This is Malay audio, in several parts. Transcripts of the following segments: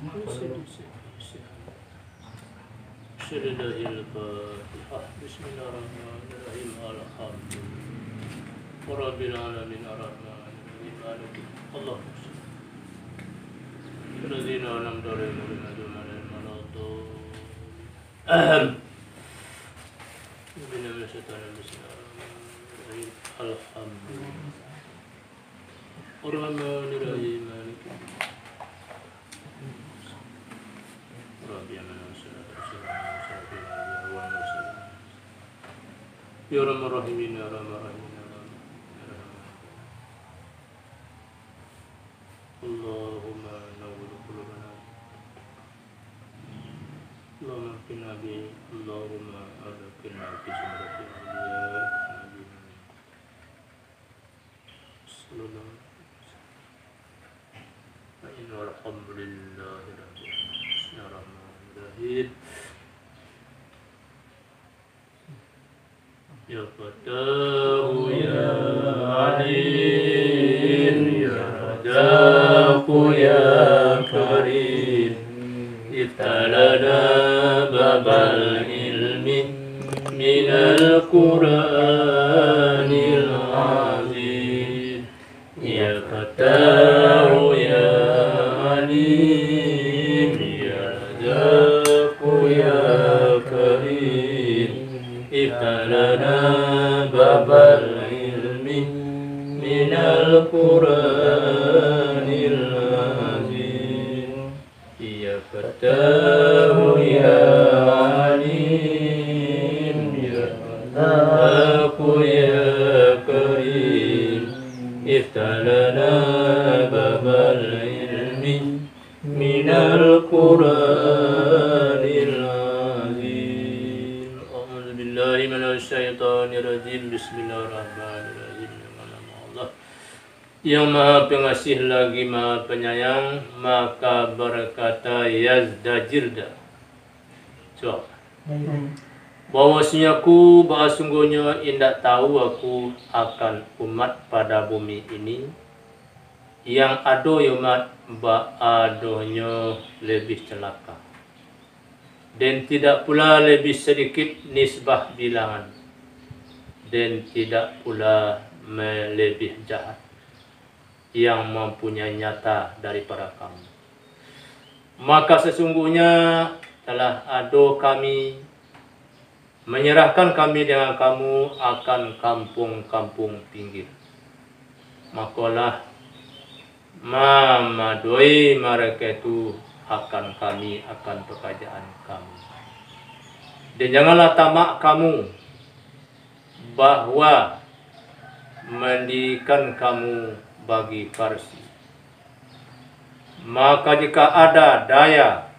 Bismillahirrahmanirrahim. Alhamdulillah Rabbil alamin arrahmanirrahim maliki Allahumma shalli alladhina an'amta alaihim ghayril maghdubi alaihim waladdallin. Bismillahirrahmanirrahim. Alhamdulillah Ar-Rahmanirrahim maliki Ya Rahman Rahimin ya Rahman Rahimin ya Rahman Allahumma nawwir qulubana Allahumma qina bi Allahumma adkhilna fi zumratil awliya sallallahu alaihi wasallam walhamdulillahi rabbil alamin. Ya Fatahu ya Alim ya Rajaku ya Karim Iftalana babal ilmi minal Qur'anil azim. Ya Fatahu ya Alim ya Rajaku ya Karim Iftalana babal ilmi minal Qur'anil azim. Ya Fatahu ya Alim ya Razaku ya Karim Iftalana babal ilmi minal Qur'anil azim. A'udzu billahi minasyaitonir rajim. Bismillahirrahmanirrahim. Allah yang maha pengasih lagi maha penyayang, maka berkata Yazdajilda, so bahwasanya aku sungguhnya indak tahu aku akan umat pada bumi ini yang ado umat adonya lebih celaka dan tidak pula lebih sedikit nisbah bilangan dan tidak pula lebih jahat yang mempunyai nyata daripada kamu. Maka sesungguhnya telah ado kami menyerahkan kami dengan kamu akan kampung-kampung pinggir. Makalah mamadoi mereka itu akan kami akan pekerjaan kamu. Dan janganlah tamak kamu bahwa mendikan kamu bagi Farsi. Maka jika ada daya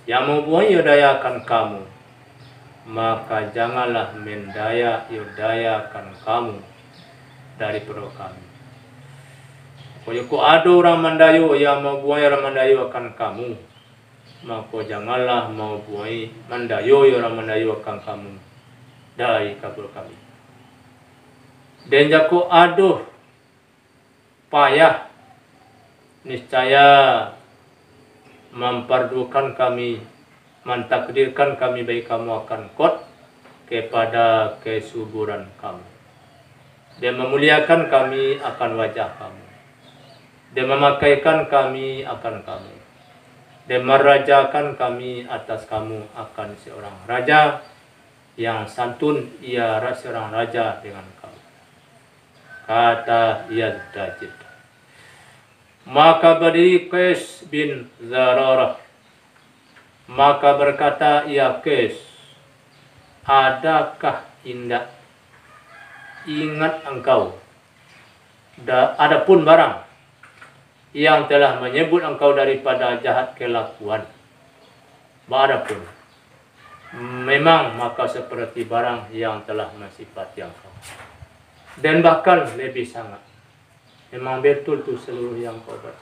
yang mempunyai dayakan kamu, maka janganlah mendayakan kamu daripada kami. Kalau ada orang Mandayo yang mempunyai orang Mandayo akan kamu, maka janganlah mempunyai Mandayo orang Mandayo akan kamu dari kabul kami. Dan jika ada payah, niscaya memperdukan kami, mentakdirkan kami bagi kamu akan kot kepada kesuburan kamu, dan memuliakan kami akan wajah kamu, dan memakaikan kami akan kamu, dan merajakan kami atas kamu akan seorang raja yang santun, ia seorang raja dengan kamu. Kata Yazdajid. Maka berdiri Qais bin Zararah, maka berkata ia Qais, adakah indah ingat engkau adapun barang yang telah menyebut engkau daripada jahat kelakuan? Adapun memang maka seperti barang yang telah mensifati engkau, dan bahkan lebih sangat. Memang betul tu seluruh yang kau buat.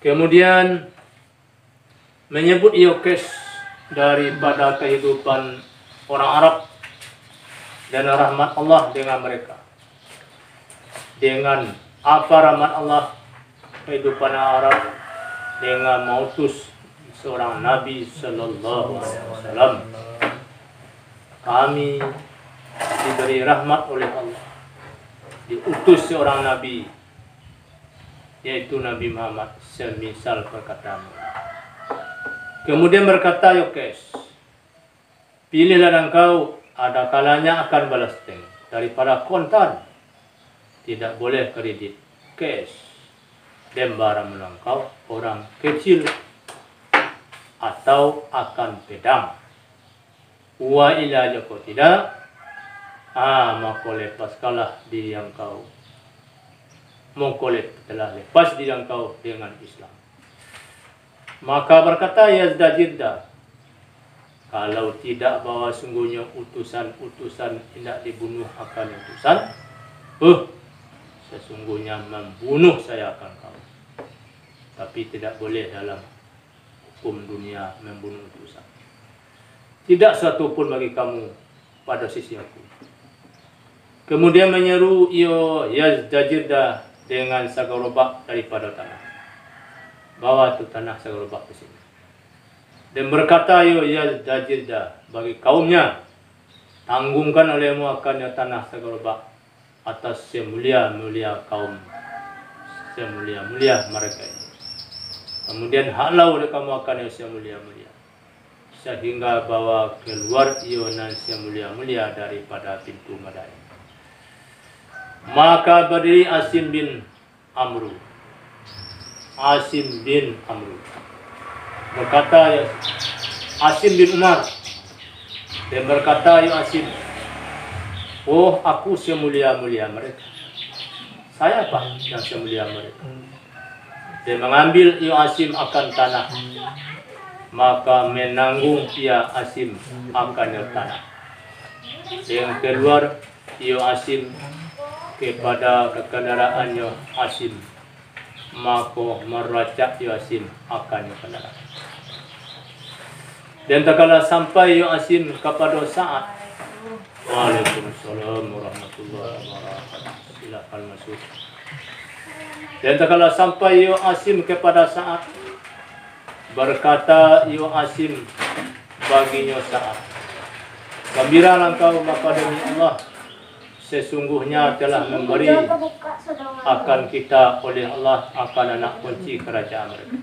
Kemudian menyebut Qais daripada kehidupan orang Arab dan rahmat Allah dengan mereka. Dengan apa rahmat Allah kehidupan Arab dengan mengutus seorang Nabi Sallallahu Alaihi Wasallam. Kami diberi rahmat oleh Allah, diutus seorang Nabi, yaitu Nabi Muhammad, semisal perkataanmu. Kemudian berkata Yokes, pilihlah engkau, ada kalanya akan balas tengok daripada kontan, tidak boleh kredit cash, dan barang melangkau orang kecil atau akan pedang. Wa ila joko tidak, maka lepaskalah diri yang kau. Mengkolep telah lepas diri yang kau dengan Islam. Maka berkata Yazdajidda, kalau tidak bahwa sungguhnya utusan-utusan tidak dibunuh akan utusan, sesungguhnya membunuh saya akan kau. Tapi tidak boleh dalam hukum dunia membunuh utusan. Tidak satu pun bagi kamu pada sisi aku. Kemudian menyeru Yazdajidda dengan sagarobak daripada tanah. Bawa tu tanah sagarobak ke sini. Dan berkata Yazdajidda bagi kaumnya, tanggungkan olehmu akannya tanah sagarobak atas semulia-mulia kaum, semulia-mulia mereka ini. Kemudian halau oleh kamu akan yang semulia-mulia, sehingga bawa keluar Yonan semulia-mulia daripada pintu Madain. Maka berdiri Asim bin Amru. Asim bin Amru berkata Asim bin Umar, dan berkata Asim, oh aku semulia-mulia mereka. Saya apa yang semulia mereka? Dia mengambil Asim akan tanah, maka menanggung Asim akan tanah. Yang keluar Asim kepada kendaraannya Asim, maka meracak Asim akan kendaraan. Dan tak kala sampai Asim kepada Sa'ad. Waalaikumsalam warahmatullahi wabarakatuh. Silakan masuk. Dan tak kala sampai Asim kepada Sa'ad, berkata Asim baginya Sa'ad, gembiralah engkau, maka demi Allah sesungguhnya telah memberi akan kita oleh Allah akan anak kunci kerajaan mereka.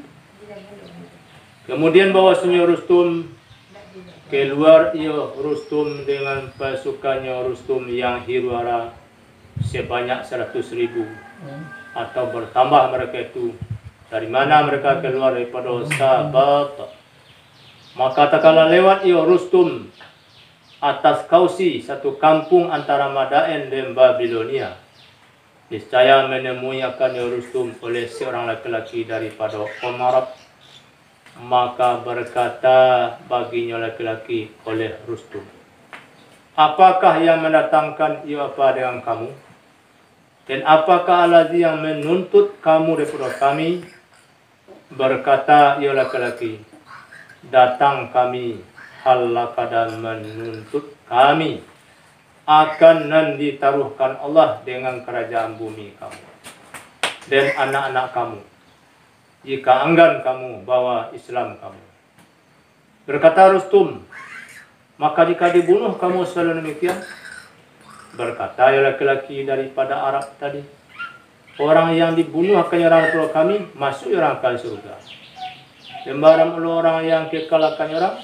Kemudian bahwasanya Rustum keluar Rustum dengan pasukannya Rustum yang hiruara sebanyak 100.000 atau bertambah mereka itu. Dari mana mereka keluar? Daripada Sabat. Maka tak kala lewat Rustum atas Kausi, satu kampung antara Madain dan Babilonia, niscaya menemui akan Rustum oleh seorang laki-laki daripada Umarat. Maka berkata baginya laki-laki oleh Rustum, apakah yang mendatangkan apa dengan kamu? Dan apakah alazi yang menuntut kamu daripada kami? Berkata laki-laki, datang kami halakada menuntut kami akan ditaruhkan Allah dengan kerajaan bumi kamu dan anak-anak kamu, jika enggan kamu bawa Islam kamu. Berkata Rustum, maka jika dibunuh kamu selalu demikian? Berkata laki-laki daripada Arab tadi, orang yang dibunuh akan nyerang kepada kami, masuk orang akan surga. Dan barang orang yang kekal akan nyerang,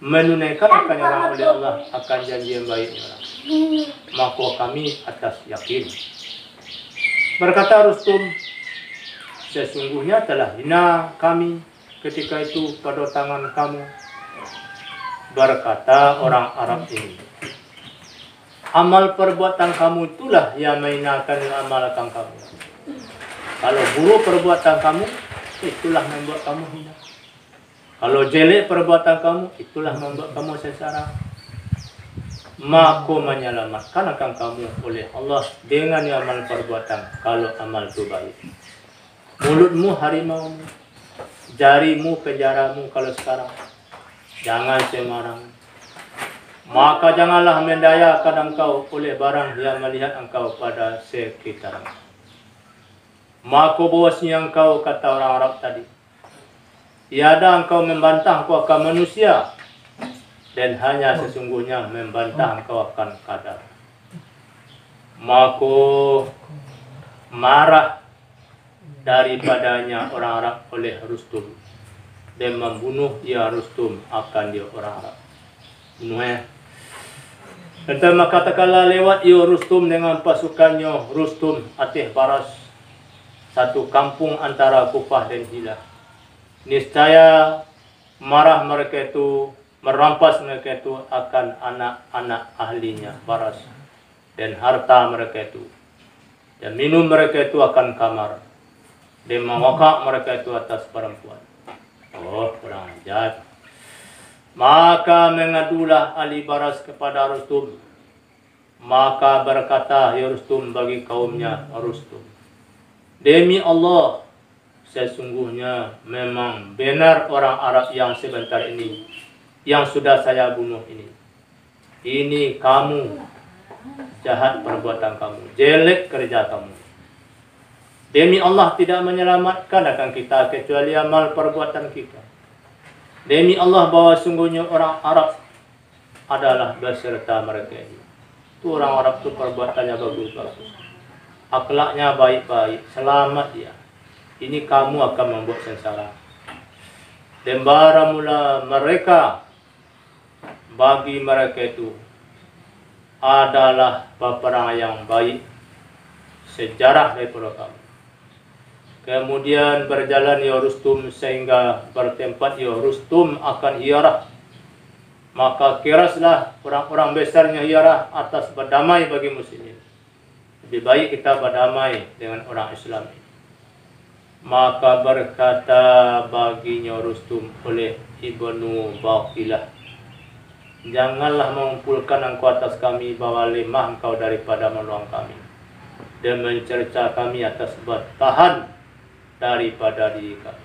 menunaikan akan nyerang oleh Allah akan janji yang baik nyerang. Maka kami atas yakin. Berkata Rustum, sesungguhnya telah hina kami ketika itu pada tangan kamu. Berkata orang Arab ini, amal perbuatan kamu itulah yang menghinakan amalkan kamu. Kalau buruk perbuatan kamu, itulah membuat kamu hina. Kalau jelek perbuatan kamu, itulah membuat kamu sengsara. Maka menyelamatkan akan kamu oleh Allah dengan amal perbuatan kalau amal itu baik. Mulutmu harimau, jarimu penjaramu kalau sekarang. Jangan sembarang. Maka janganlah mendayakan engkau oleh barang yang melihat engkau pada sekitarmu. Maka bosnya engkau, kata orang Arab tadi, tiada engkau membantah engkau akan manusia, dan hanya sesungguhnya membantah engkau akan qadar. Maka marah daripadanya orang Arab oleh Rustum, dan membunuh ia Rustum akan dia orang Arab. Bunuh Entah maka katakanlah lewat ia Rustum dengan pasukannya. Rustum atih baras satu kampung antara Kufah dan Hilah. Niscaya marah mereka itu, merampas mereka itu akan anak-anak ahlinya baras dan harta mereka itu, dan minum mereka itu akan kamar, dan mewakak mereka itu atas perempuan. Oh, kurang ajar. Maka mengadulah ahli baras kepada Rustum. Maka berkata ya Rustum bagi kaumnya Rustum, demi Allah, sesungguhnya memang benar orang Arab yang sebentar ini, yang sudah saya bunuh ini. Ini kamu, jahat perbuatan kamu, jelek kerja kamu. Demi Allah tidak menyelamatkan akan kita kecuali amal perbuatan kita. Demi Allah bahwa sungguhnya orang Arab adalah beserta mereka ini. Itu orang Arab itu perbuatannya bagus-bagus, akhlaknya baik-baik, selamat dia. Ini kamu akan membuat sengsara. Dan baramula mereka, bagi mereka itu adalah peperang yang baik, sejarah daripada kamu. Kemudian berjalan ya Rustum sehingga bertempat ya Rustum akan Hiyarah. Maka kiraslah orang-orang besarnya Hiyarah atas berdamai bagi muslimin. Lebih baik kita berdamai dengan orang Islam. Maka berkata baginya Rustum oleh Ibnu Baqilah, janganlah mengumpulkan engkau atas kami bahwa lemah engkau daripada menolong kami, dan mencerca kami atas bertahan daripada diri kami.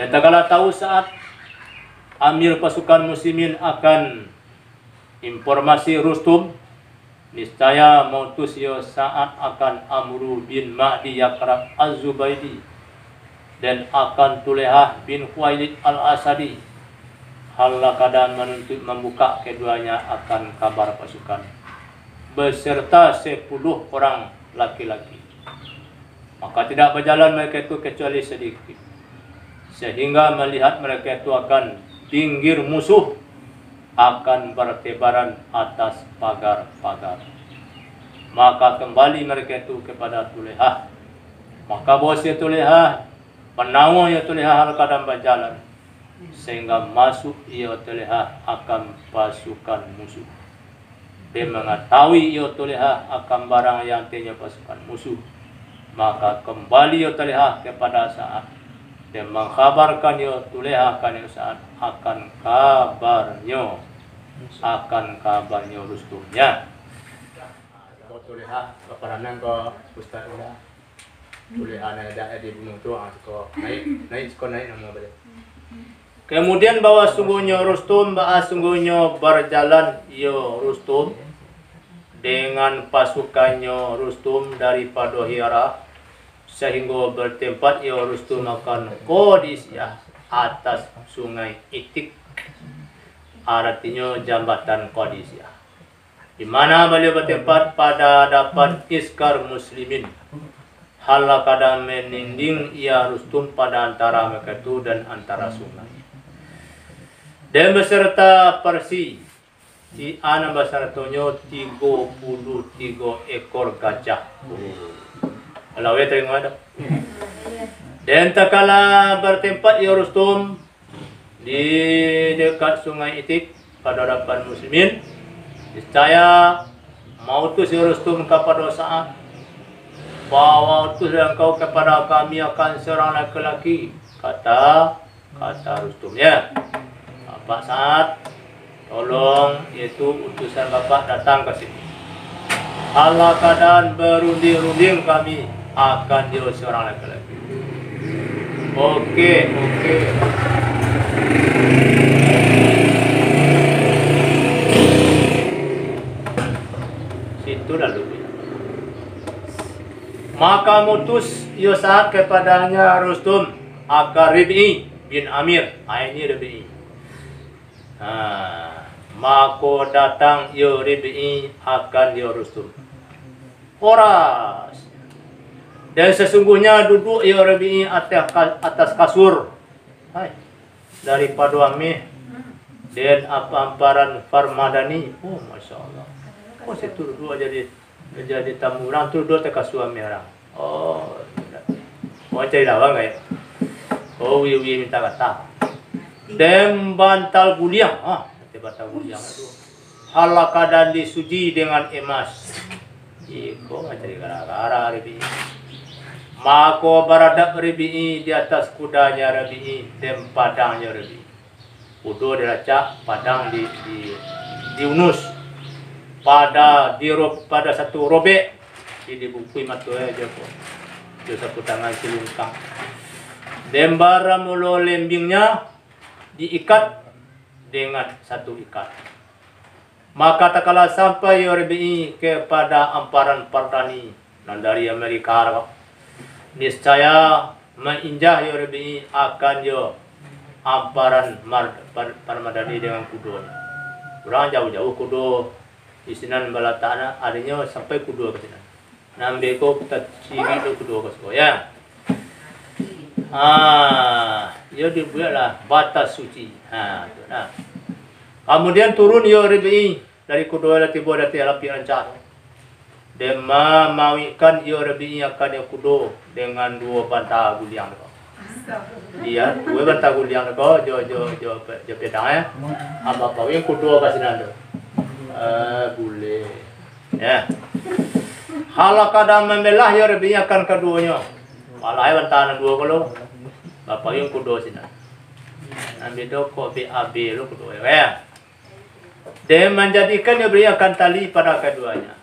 Dan tak kala tahu saat amir pasukan muslimin akan informasi Rustum, niscaya mautus ia saat akan Amru bin Ma'di Yakrab Az-Zubaydi dan akan Tulehah bin Khuwailid Al-Asadi. Hal keadaan menuntut membuka keduanya akan kabar pasukan beserta 10 orang laki-laki. Maka tidak berjalan mereka itu kecuali sedikit, sehingga melihat mereka itu akan pinggir musuh, akan bertebaran atas pagar-pagar. Maka kembali mereka itu kepada Tulehah. Maka bos Tulehah, penawar ya Tulehah hal kadang berjalan, sehingga masuk ia Tulehah akan pasukan musuh. Dia mengetahui ia Tulehah akan barang yang tanya pasukan musuh. Maka kembali ia Tulehah kepada saat dan mengkhabarkan ia Tulehah akan saat akan kabarnya Rustumnya. Kau Tulehah keperanan kau Ustaz udah Tulehah ada dibunuh tu kau naik nama balik. Kemudian bahwa sungguhnya Rustum, sungguhnya berjalan ia Rustum dengan pasukannya Rustum daripada Hiyarah, sehingga bertempat ia Rustum akan Qadisiyah atas sungai Itik, artinya jambatan Qadisiyah, di mana beliau bertempat pada hadapan iskar muslimin. Hal kadang meninding ia Rustum pada antara mereka itu dan antara sungai. Dan beserta Persi di anak besertanya 33 ekor gajah. Kalau ya tengok ada. Dan tak kala bertempat ya Rustum di dekat sungai Itik pada hadapan muslimin, niscaya mautus ya Rustum kepada saat bahwa utus engkau kepada kami akan seorang laki-laki, kata Rustum ya. Pak Saat, tolong yaitu utusan Bapak datang ke sini. Allah keadaan berunding-runding kami akan dia seorang laki-laki. Oke. Situ lalu. Maka mutus Yosat kepadanya Rustum akan Rib'i bin Amir. Ini Rabi'i. Maka datang ya Rabi'i akan ya Rustum. Horas. Dan sesungguhnya duduk ya Rabi'i atas kasur. Hai. Daripada Amir. Dan amparan Farmadani. Oh, Masya Allah. Oh, situ duduk jadi tamu orang tu duduk atas kasur Amir orang. Oh, mau cari lawang ya? Oh, Wiwi minta kata. Dem bantal guliang. Bantal guliang itu. Halaka dan disuji dengan emas. Iko mencari gara-gara Rabi'i. Maka beradab Rabi'i di atas kudanya Rabi'i. Dem padangnya Rabi'i. Kuda diracak, padang diunus. Pada satu robek. Dibukui matu aja pun. Dia sapu tangan silungkang. Dembara mulu lembingnya diikat dengan satu ikat. Maka tak kalah sampai Rabi'i kepada amparan Pardani dari Amerika. Niscaya menginjah Rabi'i akan amparan Parmadani dengan kudonya. Kurang jauh-jauh kudo isinan balatana adanya sampai kudo ke sini. Nambe ko tatsingi do kudo ke ya. Dia dibuatlah batas suci. Tu nah. Kemudian turun Rabi'i dari kudo tiba dari api lancar. Dia memawikan Rabi'i akan kudo dengan dua bantal guliang tu. Dia dua bantal guliang tu jo pedang ya. Apa pawing kudo ke sini tu. Boleh. Ya. Halaka dan membelah Rabi'i akan keduanya. Malah bantahan dua kalau bapak yang kudo sini. Ambil doko BAB lu kudo ya. Dia menjadikan Rabi'i akan tali pada keduanya.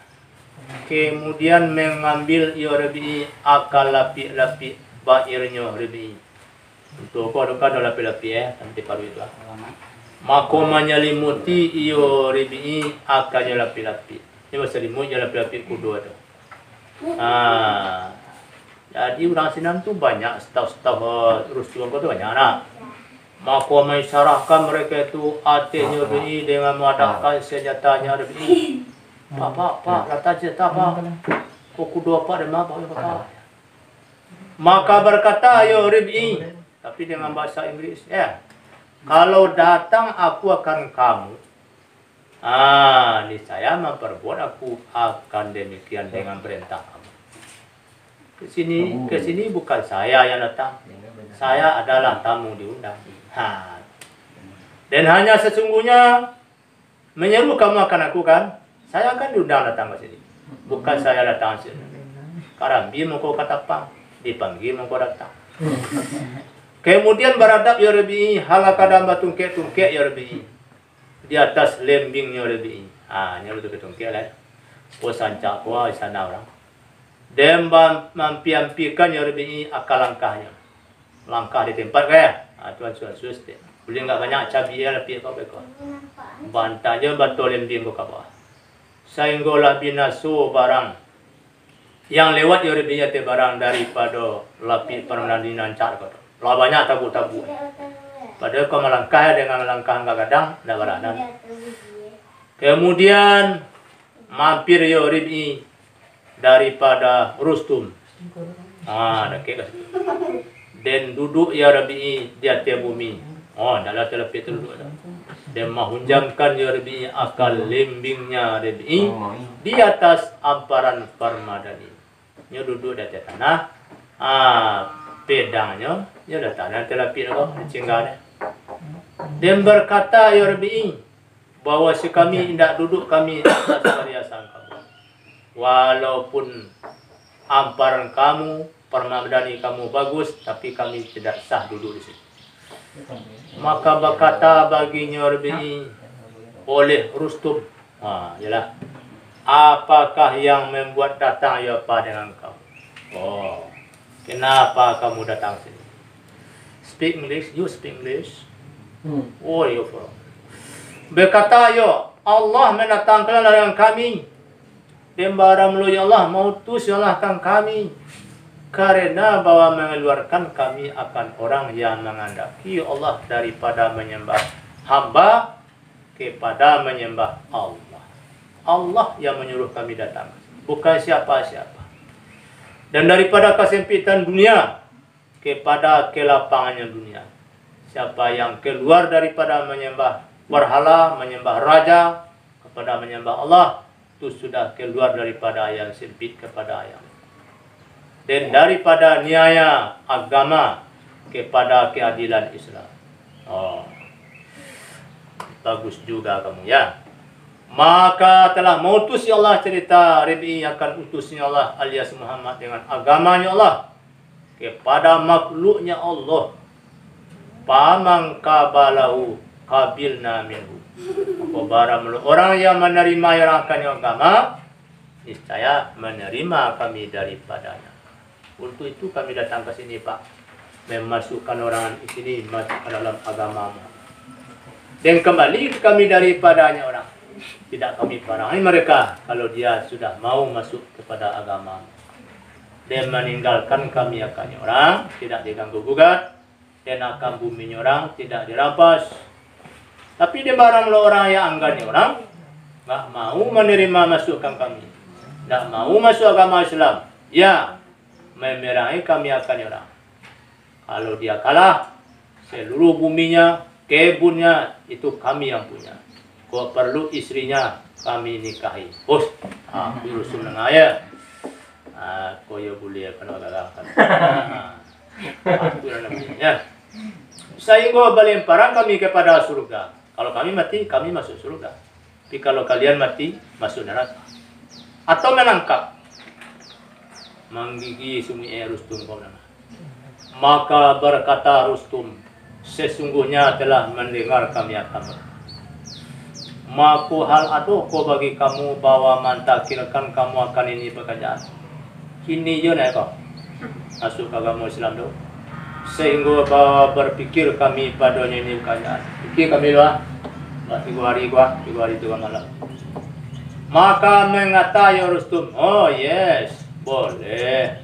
Kemudian mengambil Rabi'i akal lapik-lapik bairnya Rabi'i. Untuk kau ada lapik-lapik nanti paru itu. Maka menyelimuti Rabi'i akalnya lapik-lapik. Ini selimut je lapik-lapik kudo tu. Jadi orang Sinan tu banyak staf-staf Rustum tu banyak nak. Maka mensyarahkan mereka itu hatinya Rabi'i dengan mengadakan senjatanya Rabi'i. Pak, rata senjata pak. Kuku dua pak dan apa? Maka berkata Rabi'i, tapi dengan bahasa Inggris ya. Kalau datang aku akan kamu. Niscaya memperbuat aku akan demikian dengan perintah kamu. Ke sini bukan saya yang datang. Saya adalah tamu diundang. Dan hanya sesungguhnya menyeru kamu akan aku kan. Saya akan diundang datang ke sini. Bukan saya datang ke sini. Karambi mau kau kata pang, dipanggil mau kau datang. Kemudian beradab Rabi'i, halaka dan batungkek Rabi'i. Di atas lembingnya Rabi'i. Ini betul tungkek lah. Posancak kuah sana orang. Dan mampikan Rabi'i akal langkahnya. Langkah di tempat kaya. Tuan sus. Boleh enggak banyak cabai lebih kau bekor. Bantanya batu lembing kau kabah. Sehinggalah binasu barang yang lewat Rabi'i te barang daripada lapis Parmadani lancar kau. Lah banyak tabu-tabu. Padahal kau melangkah dengan langkah enggak kadang dah beranan. Kemudian mampir Rabi'i daripada Rustum. Dekat ke situ. Dan duduk Rabi'i di atas bumi. Dalam telepet duduk dah. Dan menghunjamkan Rabi'i akal lembingnya Rabi'i di atas amparan Parmadani. Dia duduk di atas tanah. Pedangnya dia dah tanah telepet kau cinggah. Dan berkata Rabi'i bahawa si kami tidak duduk kami atas perhiasan kamu. Walaupun amparan kamu, Parmadani kamu bagus, tapi kami tidak sah duduk di sini. Maka berkata baginya Rabi'i oleh Rustum, yalah, apakah yang membuat datang dengan kamu? Kenapa kamu datang sini? Speak English, you speak English. Where you from? Berkata Allah mendatangkan dengan kami. Dan barang melalui Allah mengutus Allah akan kami karena bahwa mengeluarkan kami akan orang yang menghendaki Allah daripada menyembah hamba kepada menyembah Allah. Allah yang menyuruh kami datang, bukan siapa-siapa. Dan daripada kesempitan dunia kepada kelapangannya dunia. Siapa yang keluar daripada menyembah berhala, menyembah raja kepada menyembah Allah, itu sudah keluar daripada yang sempit kepada yang. Dan daripada niaya agama kepada keadilan Islam. Oh, bagus juga kamu ya. Maka telah mengutus Allah, cerita Rabi akan utusnya Allah alias Muhammad dengan agamanya Allah kepada makhluknya Allah. Pamang kabalahu kabilna minhu. Barang orang yang menerima yang akan agama, niscaya menerima kami daripadanya. Untuk itu kami datang ke sini, Pak, memasukkan orang di sini masuk ke dalam agamamu. Dan kembali kami daripadanya orang. Tidak kami parahi mereka kalau dia sudah mau masuk kepada agama. Dan meninggalkan kami akan orang, tidak diganggu gugat, dan akan bumi orang tidak dirampas. Tapi dia barang orang yang anggarnya orang, nggak mau menerima masukkan kami, nggak mau masuk agama Islam, ya memerahi kami akan orang. Kalau dia kalah, seluruh buminya, kebunnya itu kami yang punya. Kau perlu istrinya kami nikahi. Bos, urus menengah ya. Kau ya boleh kalau galakan. Itu namanya. Sehingga balemparan kami kepada surga. Kalau kami mati, kami masuk surga. Tapi kalau kalian mati, masuk neraka. Atau menangkap. Menggigi sumi Rustum kau nama. Maka berkata Rustum, sesungguhnya telah mendengar kami akan maku hal aduh ko bagi kamu bahwa mantakirkan kamu akan ini pekerjaan. Kini je nak kau masuk agama Islam tu. Sehingga bahwa berpikir kami padanya ini pekerjaan. Fikir kami lah. 3 hari gua, 3 hari 3 malam. Maka mengata ya Rustum, oh yes, boleh.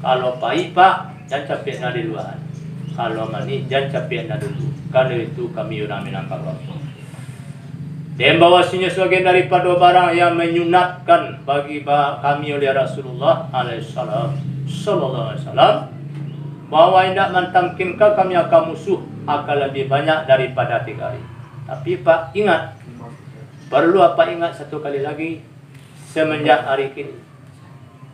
Kalau pahit pak, jangan capek nak di luar. Kalau manis, jangan capek nak dulu. Karena itu kami orang Minangkabau. Dan bahwasanya sebagian daripada barang yang menyunatkan bagi kami oleh Rasulullah alaihissalam sallallahu alaihi wasallam, bahwa hendak mentamkinkan kami akan musuh akan lebih banyak daripada 3 hari. Tapi Pak ingat, perlu apa ingat satu kali lagi, semenjak hari ini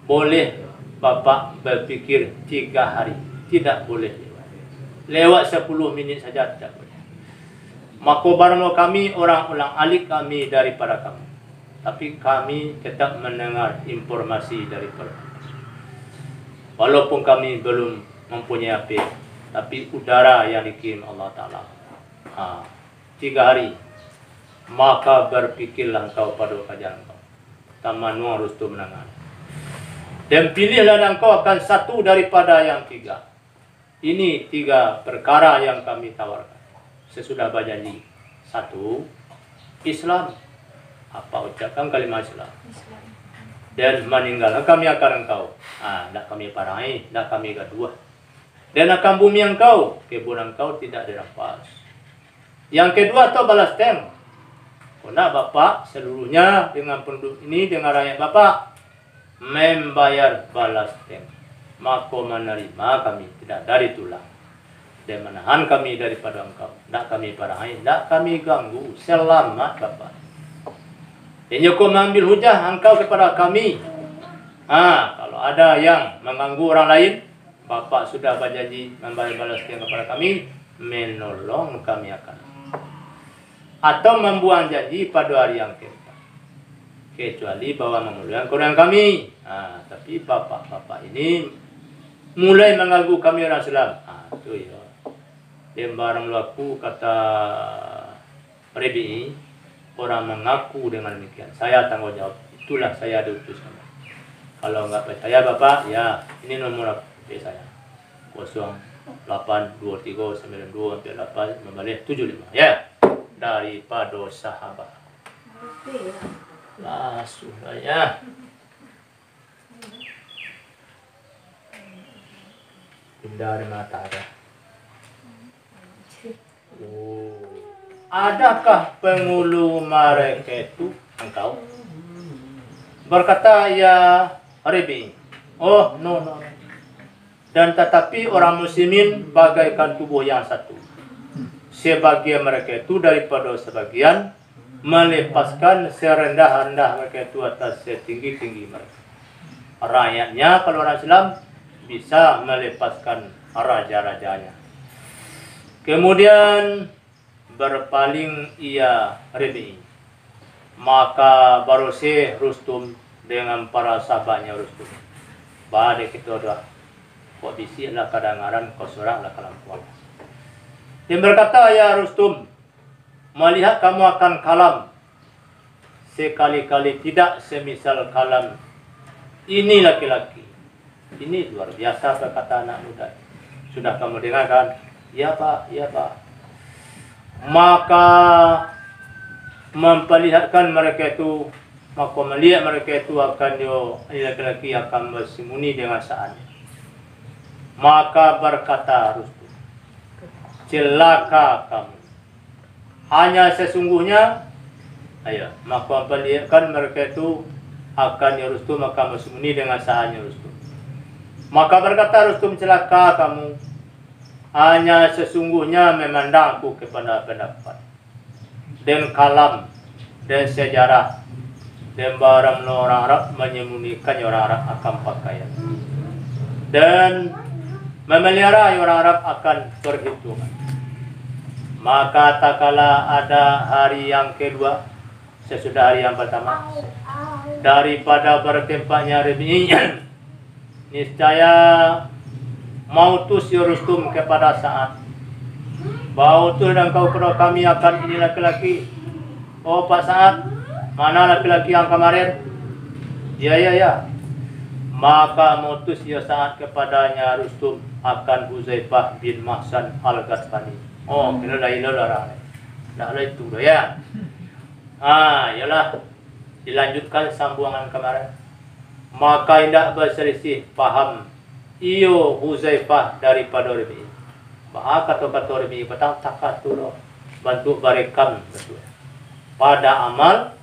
boleh Bapak berpikir 3 hari, tidak boleh lewat 10 minit saja tidak boleh. Maka barang kami orang-orang alik kami daripada kamu. Tapi kami tetap mendengar informasi daripada kamu. Walaupun kami belum mempunyai api, tapi udara yang dikirim Allah Ta'ala. 3 hari. Maka berpikirlah engkau pada kajian engkau. Tamanu harus tu menangan. Dan pilihlah engkau akan satu daripada yang 3. Ini 3 perkara yang kami tawarkan. Sesudah berjanji. 1, Islam. Apa ucapkan kalimat Islam. Dan meninggalkan kami akan engkau. Tak kami parahi, tak kami kedua. Dan akan bumi engkau, kebun engkau tidak dirampas. Yang kedua atau balas tem. Karena Bapak seluruhnya dengan penduduk ini, dengan rakyat Bapak membayar balas tem. Maka menerima kami tidak dari tulang. Dan menahan kami daripada engkau. Tak kami parahi, tak kami ganggu. Selamat Bapak. Dan Joko mengambil hujah engkau kepada kami. Kalau ada yang mengganggu orang lain, Bapak sudah berjanji membayar balas kepada kami, menolong kami akan. Atau membuang janji pada hari yang keempat. Kecuali bahwa memuliakan Quran kami. Tapi Bapak-Bapak ini mulai mengganggu kami orang Islam. Itu ya. Dan barang laku kata Rebi, orang mengaku dengan demikian. Saya tanggung jawab. Itulah saya diutuskan. Kalau enggak percaya Bapak, ya ini nomor HP saya. 08239248 membalik 75. Ya. Daripada sahabat. Lasuh lah ya. dari mata ada. Oh. Adakah penghulu mereka itu engkau? Berkata ya Rabi. Oh, no. Dan tetapi orang muslimin bagaikan tubuh yang satu. Sebagian mereka itu daripada sebagian melepaskan serendah-rendah mereka itu atas setinggi-tinggi mereka. Rakyatnya kalau orang Islam bisa melepaskan raja-rajanya. Kemudian berpaling ia Rabi. Maka baru Rustum dengan para sahabatnya Rustum. Badai kita dah kondisi lah kadang-kadang kau seorang lah kelampuan. Dia berkata, ya Rustum, melihat kamu akan kalam sekali-kali tidak semisal kalam ini laki-laki. Ini luar biasa berkata anak muda. Sudah kamu dengarkan? Ya Pak, ya Pak. Maka memperlihatkan mereka itu, maka melihat mereka itu akan laki-laki akan bersembunyi dengan saatnya. Maka berkata Rustum, celaka kamu. Hanya sesungguhnya, maka memperlihatkan mereka itu akan Rustum akan bersembunyi dengan saatnya Rustum. Maka berkata Rustum, celaka kamu. Hanya sesungguhnya memandangku kepada pendapat dan kalam dan sejarah dan barang orang Arab menyembunyikan orang Arab akan pakaian dan memelihara orang Arab akan perhitungan. Maka tak kala ada hari yang kedua sesudah hari yang pertama daripada bertempatnya Rabi'iyah, niscaya mautus Rustum kepada saat bau tu dan kau kepada kami akan ini laki-laki. Oh Pak Saat, mana laki-laki yang kemarin? Ya. Maka mutus ya Saat kepadanya Rustum akan Huzaifah bin Mahsan al-Ghatfani. Oh, kena dah orang. Dah lah itu dah ya. Yalah. Dilanjutkan sambungan kemarin. Maka hendak berselisih paham iyo Huzaifah daripada Rabi. Bahak kata-kata Rabi petang takat tu bantu barekam betul. Pada amal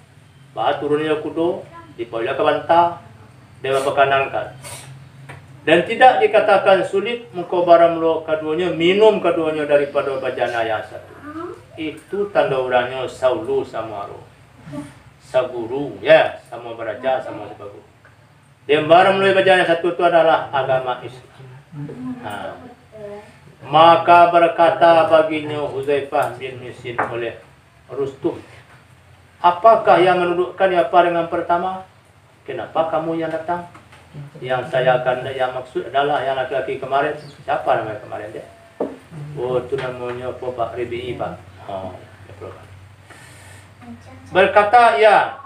bah turunnya kudo dipola ke bantah dewa pekanangkan. Dan tidak dikatakan sulit muka barang lo keduanya minum keduanya daripada bajana yang satu. Itu tanda orangnya saulu sama roh. Saguru ya, sama beraja sama sebagus. Dan barang melalui bajanya satu itu adalah agama Islam. Maka berkata baginya Huzaifah bin Misin oleh Rustum, apakah yang menundukkan apa dengan pertama? Kenapa kamu yang datang? Yang saya akan yang maksud adalah yang laki-laki kemarin. Siapa namanya kemarin dia? Oh, itu namanya Pak Rabi'i Pak. Berkata ya.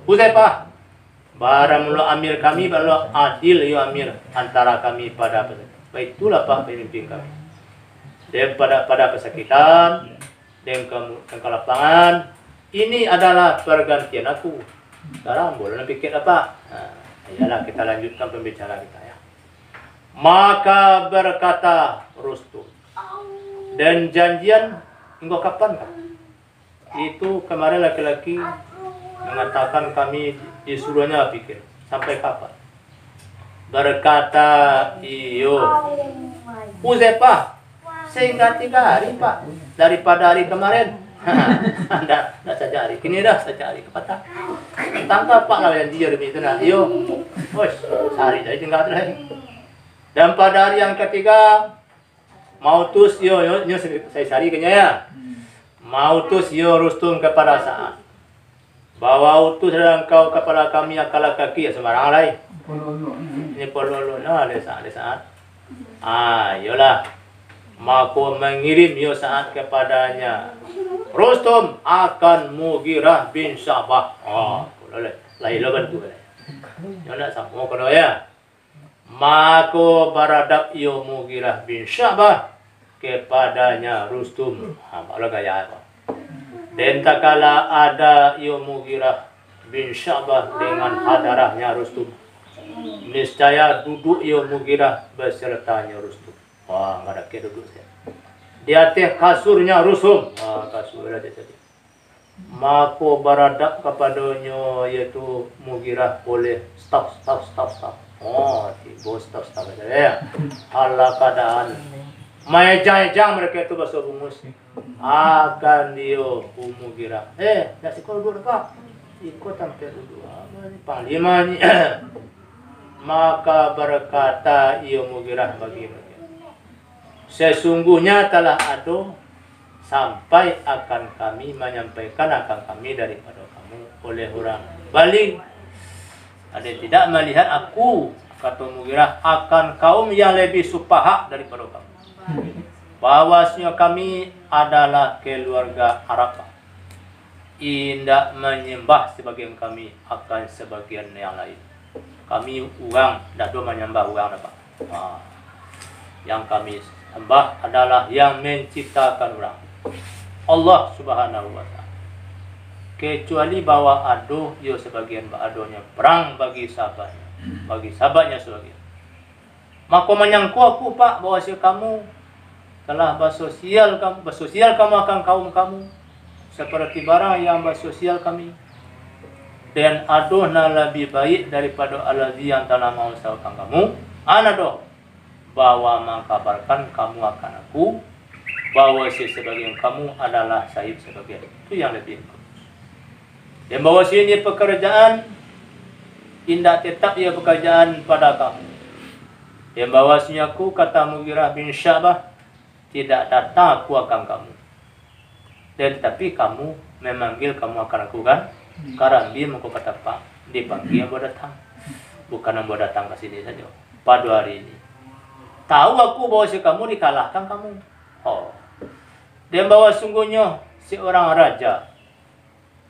Huzaifah, barang mula amir kami, baru adil ya amir antara kami pada itulah Pak pemimpin kami. Dan pada pesakitan dan kelapangan ini adalah pergantian aku. Sekarang boleh pikir apa? Iyalah kita lanjutkan pembicaraan kita ya. Maka berkata Rustum, dan janjian hingga kapan Pak? Itu kemarin laki-laki mengatakan kami disuruhnya pikir sampai kapan. Berkata iyo Huzaifah, sehingga 3 hari Pak daripada hari kemarin. Anda saja hari kini dah saja hari kepatah. Tangkap Pak lah yang dia demi itu nah. Iyo, sehari dari tinggal lagi. Dan pada hari yang ketiga mau tus yo saya cari kenya ya. Mautus yo Rustum kepada Saat, bahwa utus engkau kepada kami akal kaki ya sembarang lain. Ini pololo nah ada Saat. Yolah. Maka mengirim yo Saat kepadanya. Rustum akan Mughirah bin Sya'bah. Boleh. Lain lo bantu. Yo nak sama kalau ya. Maka baradap yo Mughirah bin Sya'bah kepadanya Rustum. Malah gaya apa? Dan tak kala ada yo Mughirah bin Sya'bah dengan hadarahnya Rustum. Niscaya duduk ia Mughirah besertanya Rustum. Wah, nggak ada ke duduk saya. Di atas kasurnya Rustum. Wah, kasur ada tadi. Mako beradak kepadanya yaitu Mughirah oleh staf. Oh, tiba staf saja ya. Allah keadaan. Majang mereka itu bahasa rumus. Akan dia Mughirah. Dah sekolah dulu apa? Ikut tampil dulu. Apa ni panglima ni? Maka berkata ia Mughirah bagi mereka, sesungguhnya telah ada sampai akan kami menyampaikan akan kami daripada kamu oleh orang Bali. Ada tidak melihat aku, kata Mughirah, akan kaum yang lebih supaha daripada kamu. Bahwasanya kami adalah keluarga Arab. Tidak menyembah sebagian kami akan sebagian yang lain. Kami orang dah do menyembah orang apa? Yang kami sembah adalah yang menciptakan orang, Allah Subhanahu wa taala. Kecuali bahwa aduh yo sebagian adonya perang bagi sahabatnya sebagian. Maka menyangku aku Pak bahwa kamu telah bersosial kamu akan kaum kamu seperti barang yang bersosial kami. Dan aduhna lebih baik daripada alazi yang telah mengusahakan kamu. Anadoh bahwa mengkabarkan kamu akan aku bahwa sebagian kamu adalah sahib sebagian. Itu yang lebih bagus. Dan bahwa ini pekerjaan indah tetap ia pekerjaan pada kamu. Dan bahwasanya aku, kata Mughirah bin Sya'bah, tidak datang aku akan kamu. Dan tapi kamu memanggil kamu akan aku kan? Karena dia mau kata Pak, dipanggil yang mau datang. Bukan yang mau datang ke sini saja. Pada hari ini. Tahu aku bahwa si kamu dikalahkan kamu. Dan bahwa sungguhnya seorang raja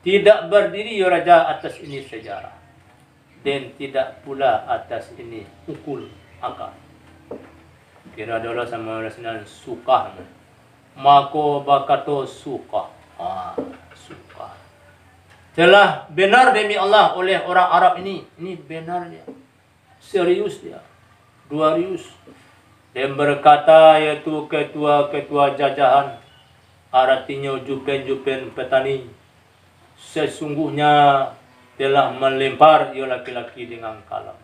tidak berdiri raja atas ini sejarah. Dan tidak pula atas ini ukul angka. Kira adalah sama rasanan suka. Mako bakato suka. Suka. Telah benar demi Allah oleh orang Arab ini. Ini benar dia. Serius dia. Duarius. Dan berkata yaitu ketua-ketua jajahan. Artinya jupen-jupen petani. Sesungguhnya telah melempar ia laki-laki dengan kalam.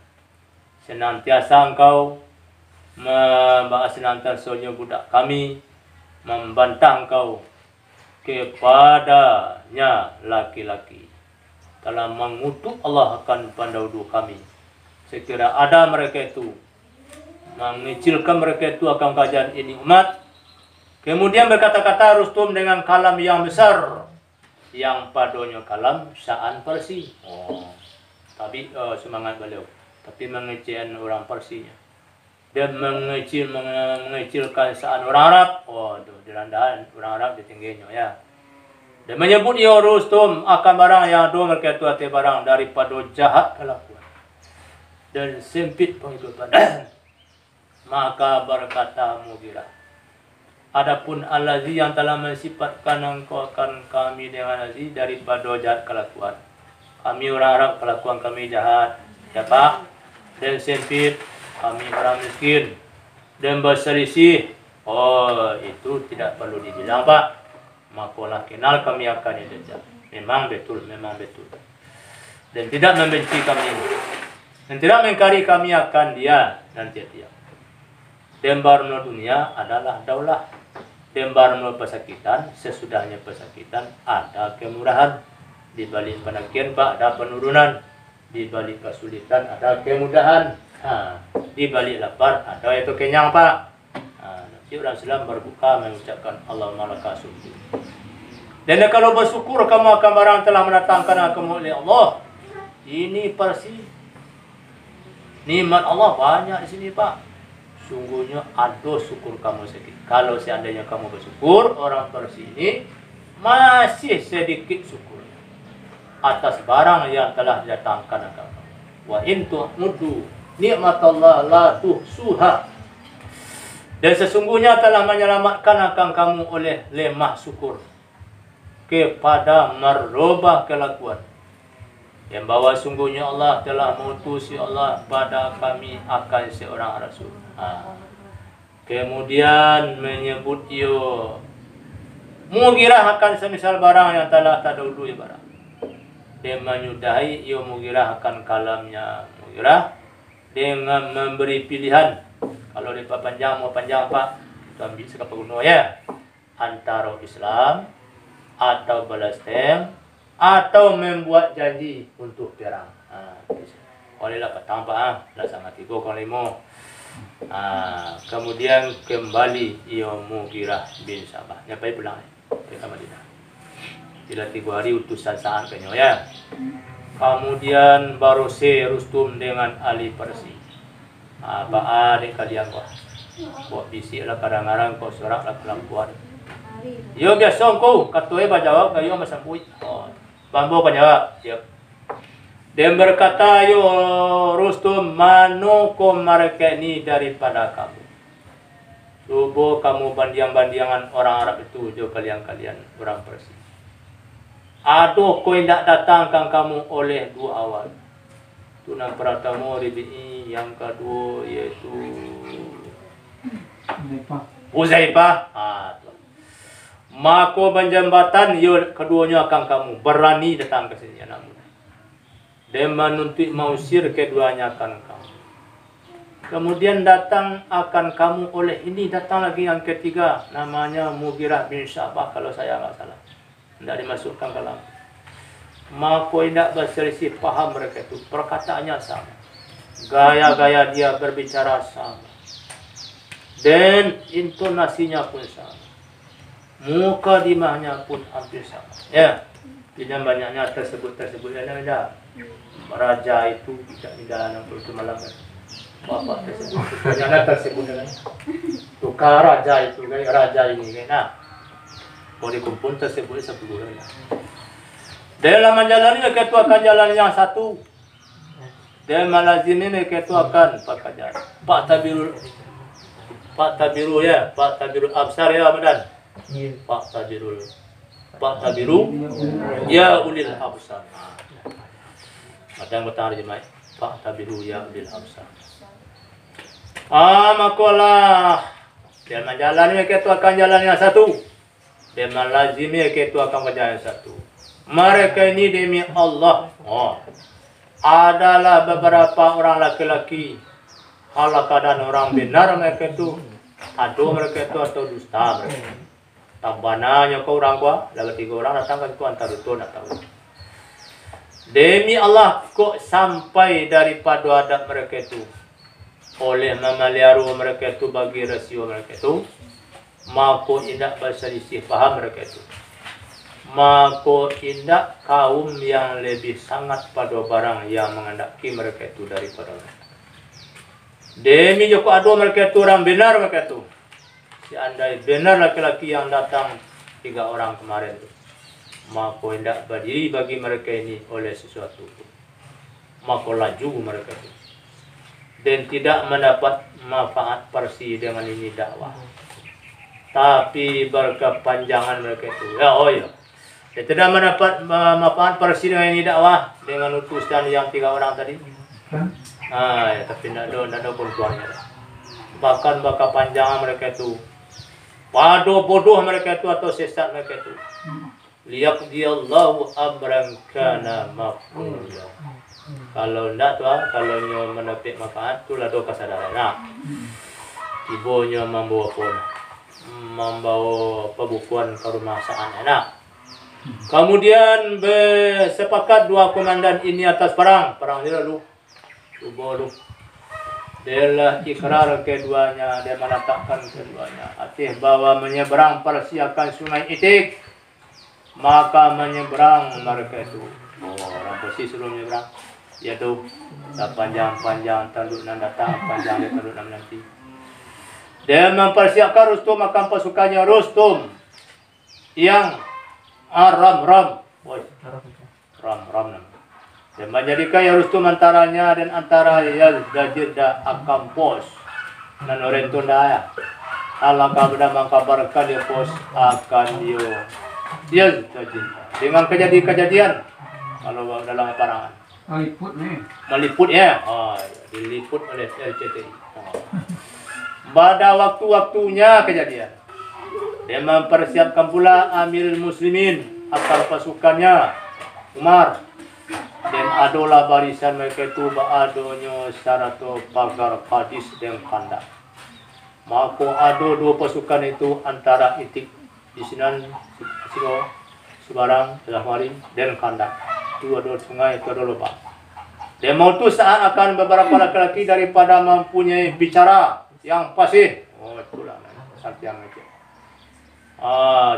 Senantiasa engkau senantiasanya budak kami membantah engkau kepadanya laki-laki telah mengutuk Allah akan pendahulu kami. Sekira ada mereka itu mengecilkan mereka itu akan kajian ini umat. Kemudian berkata-kata Rustum dengan kalam yang besar, yang padanya kalam Sya'an Parsi. Tapi semangat beliau. Tapi mengecilkan orang Parsinya. Dan mengecilkan Sya'an orang Arab. Di rendahan orang Arab ditingginya ya. Dan menyebut ia Rustum akan barang yang ada mereka itu hati barang daripada jahat kelakuan dan sempit penghidupan. Maka berkata Mughirah, adapun Allazi yang telah mensifatkan engkau akan kami dengan Allazi daripada jahat kelakuan. Kami orang Arab kelakuan kami jahat, ya Pak, dan sempit. Kami orang miskin dan berselisih. Itu tidak perlu dibilang Pak. Makolah kenal kami akan itu. Memang betul. Dan tidak membenci kami. Dan tidak mengkari kami akan dia nanti dia. Dembarno dunia adalah daulah. Dembarno pesakitan, sesudahnya pesakitan ada kemurahan. Di balik penakian Pak ada penurunan. Di balik kesulitan ada kemudahan. Di balik lapar ada itu kenyang Pak. Nanti orang Islam berbuka mengucapkan Allahumma laka syukur. Dan kalau bersyukur kamu akan barang telah mendatangkan kamu oleh Allah. Ini Parsi. Nikmat Allah banyak di sini Pak. Sungguhnya ada syukur kamu sedikit. Kalau seandainya kamu bersyukur, orang Parsi ini masih sedikit syukurnya atas barang yang telah didatangkan akan kamu. Wa in tu'mudu nikmatallah la tuhsuha. Dan sesungguhnya telah menyelamatkan akan kamu oleh lemah syukur kepada merubah kelakuan. yang bahwa sungguhnya Allah telah mengutus Allah pada kami akan seorang rasul. Kemudian menyebut ia Mughirah akan semisal barang yang telah terdahulu ya barang. Dia menyudahi ia Mughirah akan kalamnya Mughirah dengan memberi pilihan. Kalau dia panjang mau panjang pak, kita ambil sekapa gunung ya. Antara Islam atau Palestin atau membuat janji untuk perang. Olehlah petang pak, lah sangat 3,5. Kemudian kembali ia Mughirah bin Sabah. Nyampai pulang ke Madinah. Bila 3 hari utusan saat kenyo ya. Kemudian baru Rustum dengan Ali Parsi. Ba'a dek kalian buat. Buat bisik lah kadang-kadang kau sorak lah kelampuan. Yo biasa kau katoi jawab kayo masampui. Bambu jawab. Siap. Dan berkata yo Rustum, manukum mereka ini daripada kamu. Coba kamu bandiang-bandiangan orang Arab itu jo kalian-kalian orang Persia. Aduh kau tidak datangkan kamu oleh 2 awal. Tunang pertama Ribi'i, yang kedua yaitu Huzaifah. Maka penjambatan yo keduanya akan kamu berani datang ke sini anak muda. Dan menuntut mengusir keduanya akan kamu. Kemudian datang akan kamu oleh ini, datang lagi yang ketiga namanya Mughirah bin Sabah kalau saya enggak salah. Tidak dimasukkan ke dalam. Maka tidak berselisih paham mereka itu. Perkataannya sama. Gaya-gaya dia berbicara sama. Dan intonasinya pun sama. Mukadimahnya pun hampir sama. Ya. Tidak banyaknya tersebut-tersebut. Raja itu tidak di dalam 60 malam. Bapak tersebut. Banyaknya tersebut. Tukar raja itu. Raja ini. Nah. Kalau dikumpul tersebut 10 orang. Dalam menjalani ketua akan jalan yang satu. Dan malazim ini ketua akan pakai jalan. Pak Tabiru ya, Pak Tabiru Absar ya Ramadan. Pak Tabiru ya ulil absar. Madang bertanya jemaah. Pak Tabiru ya ulil absar. Makalah dan menjalani ketua akan jalan yang satu. Dan melazimi ketua akan jalan yang satu. Mereka ini demi Allah adalah beberapa orang laki-laki halakah dan orang benar mereka itu. Aduh mereka itu atau dusta mereka. Tabananya kau orang gua, lalu 3 orang datang ke itu antara itu nak tahu. Demi Allah kok sampai daripada adab mereka itu oleh memelihara mereka itu bagi rasio mereka itu, maka tidak berselisih paham mereka itu. Maka tidak kaum yang lebih sangat pada barang yang menghendaki mereka itu daripada mereka. Demi joko adu mereka itu orang benar mereka itu. Seandainya benar laki-laki yang datang 3 orang kemarin itu, maka tidak berdiri bagi mereka ini oleh sesuatu. Maka laju mereka itu. Dan tidak mendapat manfaat persi dengan ini dakwah. Tapi berkepanjangan mereka itu. Ya. Dia tidak mendapat manfaat persi dengan ini dakwah dengan utusan yang 3 orang tadi. Ya, tapi tidak ada perempuannya. Bahkan berkepanjangan mereka itu. Bodoh mereka itu atau sesat mereka itu. Liyaqdiyallahu amran kana maf'ula. Kalau tidak tu, kalau nyo mendapat manfaat tu lah do kesadaran. Ibunya membawa pun membawa pembukuan ke rumah anak. Kemudian bersepakat 2 komandan ini atas perang dia lalu. Cuba lu. Dia ikrar keduanya, dia menetapkan keduanya. Artinya bahwa menyeberang persiakan sungai Itik, maka menyeberang mereka itu. Orang Persia suruh menyeberang. Yaitu panjang-panjang tanduk nan datang, panjang dia tanduk nan nanti. Dia mempersiapkan Rustum akan pasukannya Rustum yang Ram. Dan menjadikan ya Rustum antaranya dan antara Yazdajirda akan pos. Dan orang itu ya. Alangkah sudah mengkabarkan dia pos akan dia Yazdajirda. Dengan kejadian kalau dalam peperangan. Meliput nih. Meliput ya, diliput oleh LCTI. Pada waktu-waktunya kejadian, dia mempersiapkan pula Amirul Muslimin akan pasukannya Umar, dan adolah barisan mereka itu beradonyo secara tu pagar Qadis dan Khandak. Maka ado dua pasukan itu antara Itik di Sinan, Siro, Sebarang, Zahmarin dan Khandak. Itu ada sungai, itu ada lubang. Dia mau tu saat akan beberapa laki-laki daripada mempunyai bicara yang fasih. Oh, itulah sakti yang itu.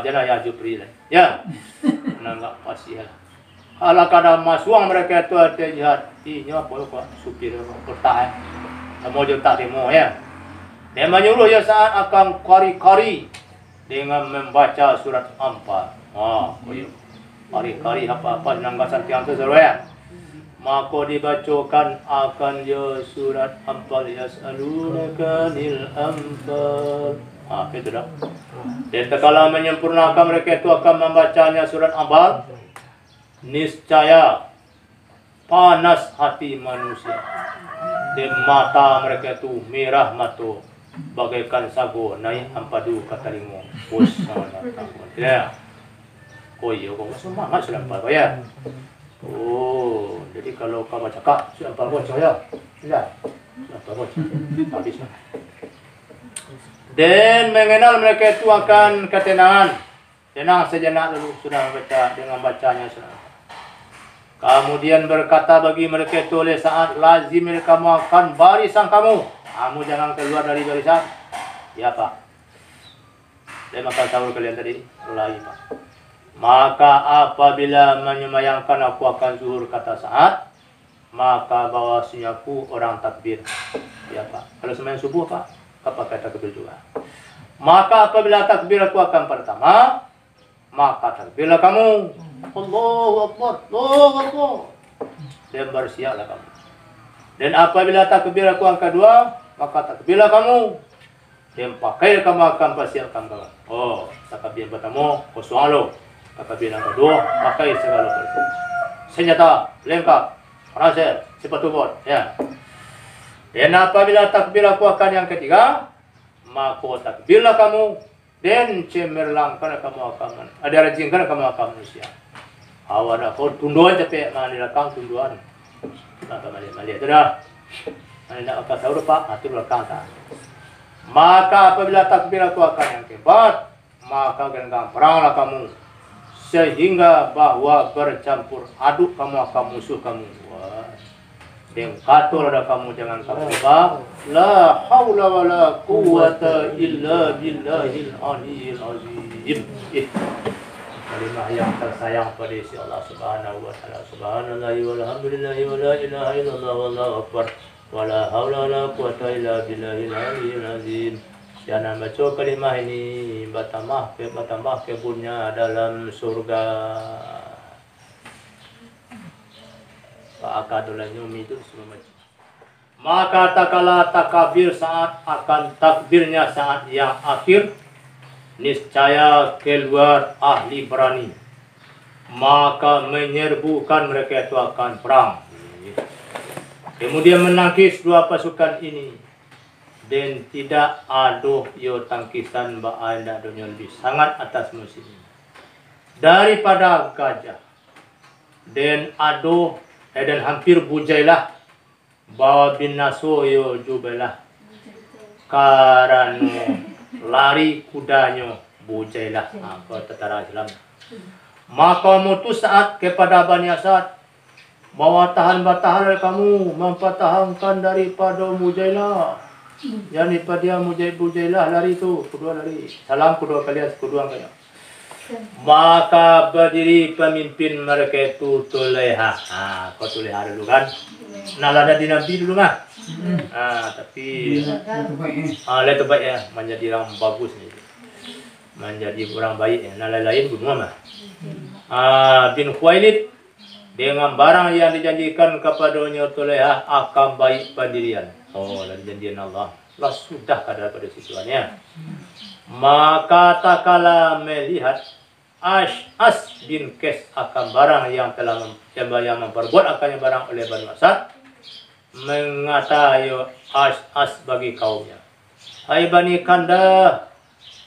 Jangan ya Jupri lah. Ya, enggak fasih lah. Kalau kadang masuang mereka itu ada jihad. Ini apa supir pertahan. Mau tak demo ya. Dia menyuruh ya saat akan kari-kari dengan membaca surat Anfal. Kari-kari apa-apa nangga sakti yang tu ya. Maka dibacakan akan dia surat Anfal, yas'alunaka nil Anfal. Itu dah. Dan tekala menyempurnakan mereka itu akan membacanya surat Anfal, niscaya panas hati manusia. Dan mata mereka itu merah mata bagaikan sago naik ampadu kata lingo. Pusana takut. Ya. Koyo kau semangat sudah Anfal ya. Oh, jadi kalau kau baca kak, siapa baca ya? Ya, siapa baca? Habis. Dan mengenal mereka itu akan ketenangan. Tenang sejenak dulu sudah baca dengan bacanya sudah. Kemudian berkata bagi mereka itu oleh saat lazim kamu akan barisan kamu. Kamu jangan keluar dari barisan. Ya Pak. Saya makan sahur kalian tadi. Lagi Pak. Maka apabila menyemayangkan aku akan zuhur kata saat, maka bahwasanya aku orang takbir. Ya Pak. Kalau sembahyang subuh Pak, apa kata takbir juga. Maka apabila takbir aku akan pertama, maka takbirlah kamu. Allahu Akbar, Allahu Akbar. Dan bersiaplah kamu. Dan apabila takbir aku yang kedua, maka takbirlah kamu. Dan pakai kamu akan persiapkan kamu. Oh, takbir pertama kosong lo. Takbir yang kedua pakai segala persiapan. Senjata lengkap, ransel, sepatu bot, ya. Dan apabila takbir aku akan yang ketiga, maka takbirlah kamu dan cemerlangkan kamu akan ada rajinkan kamu akan manusia. Awak kau tunduan capek manilakang tunduan. Maka mali itu dah. Mana nak sahur Pak, atur belakang tak. Maka apabila takbir aku akan yang keempat, maka genggam peranglah kamu sehingga bahwa bercampur aduk kamu akan musuh kamu. Wah. Yang katul ada kamu jangan kamu lupa. La haula wala quwata illa billahil aliyyil azim. Kalimah yang tersayang pada isi Allah Subhanahu wa taala. Subhanallahi walhamdulillahi wala ilaha illallah wallahu akbar. Wala haula wala quwata illa billahil aliyyil azim. Jangan baca kalimah ini bertambah kebunnya dalam surga. Pak Akadullah Nyumi itu semua macam. Maka tak kala takbir saat akan takbirnya saat yang akhir, niscaya keluar ahli berani. Maka menyerbukan mereka itu akan perang. Kemudian menangkis dua pasukan ini. Dan tidak ada yo tangkisan ba'anda dunia lebih sangat atas musim daripada gajah. Dan ada dan hampir bujailah bawa bin naso yo jubailah karena lari kudanya bujailah apa tentara Islam. Maka mutus saat kepada Bani Asad bahwa tahan kamu mempertahankan daripada Mujailah. Yang pada Mujailah lari itu, kedua lari. Salam kedua kalian, kedua kalian. Maka berdiri pemimpin mereka itu Tuleha. Kau Tuleha dulu kan? Nalada di Nabi dulu mah. Tapi lihat baik ya, menjadi orang bagus nih. Menjadi orang baik ya. Nalada lain gunung mah. Bin Khuwailid dengan barang yang dijanjikan kepadanya Tuleha akan baik pendirian. Oh, dari janjian Allah. Lah sudah kadar pada siswanya. Maka tak kala melihat Ash'as bin Qais akan barang yang telah yang memperbuat akannya barang oleh Bani Asad, mengata Ash'as bagi kaumnya, hai Bani Kandah,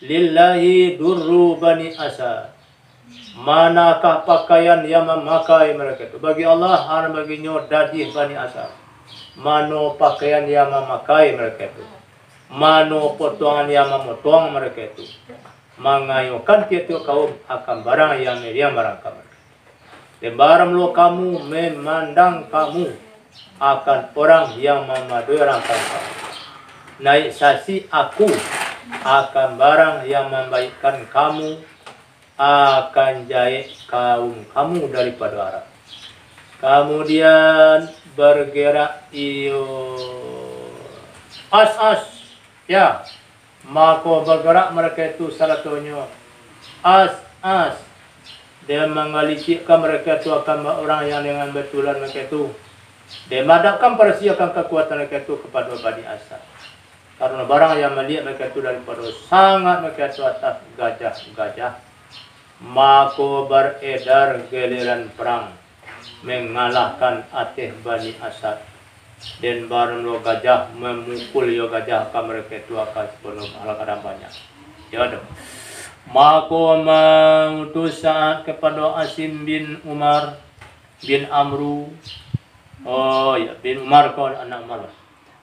lillahi durru Bani Asad, manakah pakaian yang memakai mereka itu? Bagi Allah, dan baginya dadih Bani Asad. Mano pakaian yang memakai mereka itu? Mano potongan yang memotong mereka itu? Mengayukan tiap-tiap kaum akan barang yang meriam barang kamu. Dan barang lo kamu memandang kamu akan orang yang memadui orang kamu. Naik sasi aku akan barang yang membaikkan kamu, akan jahit kaum kamu daripada Arab. Kemudian bergerak As ya, maka bergerak mereka itu salah satunya As dia mengalicikkan mereka itu akan orang yang dengan betulan mereka itu, dia madapkan persiakan kekuatan mereka itu kepada Bani Asad, karena barang yang melihat mereka itu daripada sangat mereka itu atas gajah, maka beredar giliran perang mengalahkan atas Bani Asad. Dan barang lo gajah memukul yo gajah akan mereka itu akan sebelum kadang banyak. Ya dah. Maka mengutus Sa'ad kepada Asim bin Umar bin Amru. Oh ya, bin Umar kau anak Umar.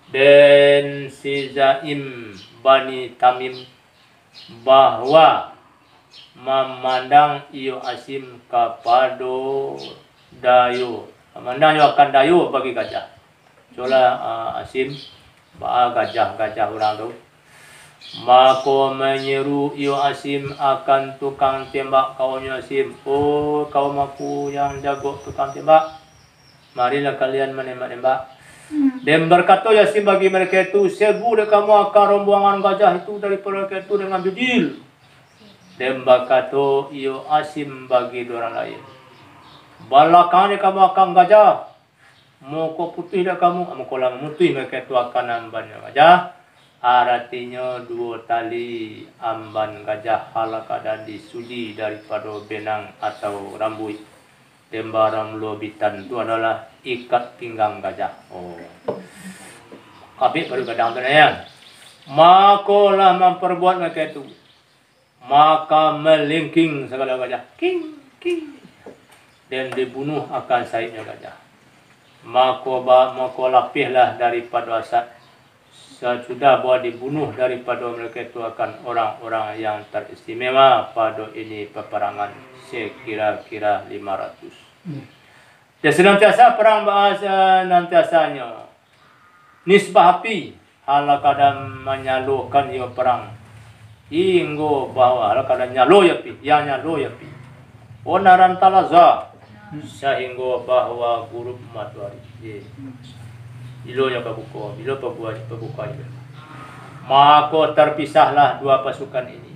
Dan si Zaim Bani Tamim bahwa memandang iyo Asim kepada dayu. Memandang yo akan dayu bagi gajah. Soalnya Asim gajah orang tu, maka menyeru iyo Asim akan tukang tembak kaumnya Asim. Oh kaum aku yang jago tukang tembak, marilah kalian menembak-nembak. Dan berkata Asim bagi mereka itu, serbu kamu akan rombongan gajah itu daripada mereka itu dengan judil. Dan berkata iyo Asim bagi orang lain, balakannya kamu akan gajah, mau kau putih dah kamu, mau kau lama putih mereka itu akan amban gajah. Artinya 2 tali amban gajah halak dan disuji daripada benang atau rambut. Dan barang lobitan itu adalah ikat pinggang gajah. Oh, kabit baru gadang tu ya. Maka lah memperbuat mereka itu, maka melingking segala gajah, king. Dan dibunuh akan sayapnya gajah. Maka lapihlah daripada Asad. Sesudah bahwa dibunuh daripada mereka itu akan orang-orang yang teristimewa pada ini peperangan sekira-kira 500. Dan senantiasa perang bahasa nantiasanya nisbah api hala kadang menyalurkan ia perang hingga bahwa hala kadang nyalo ya pi, onaran talaza sehingga bahwa guru matahari ilonya pabuka, bila pabuka maka terpisahlah 2 pasukan ini.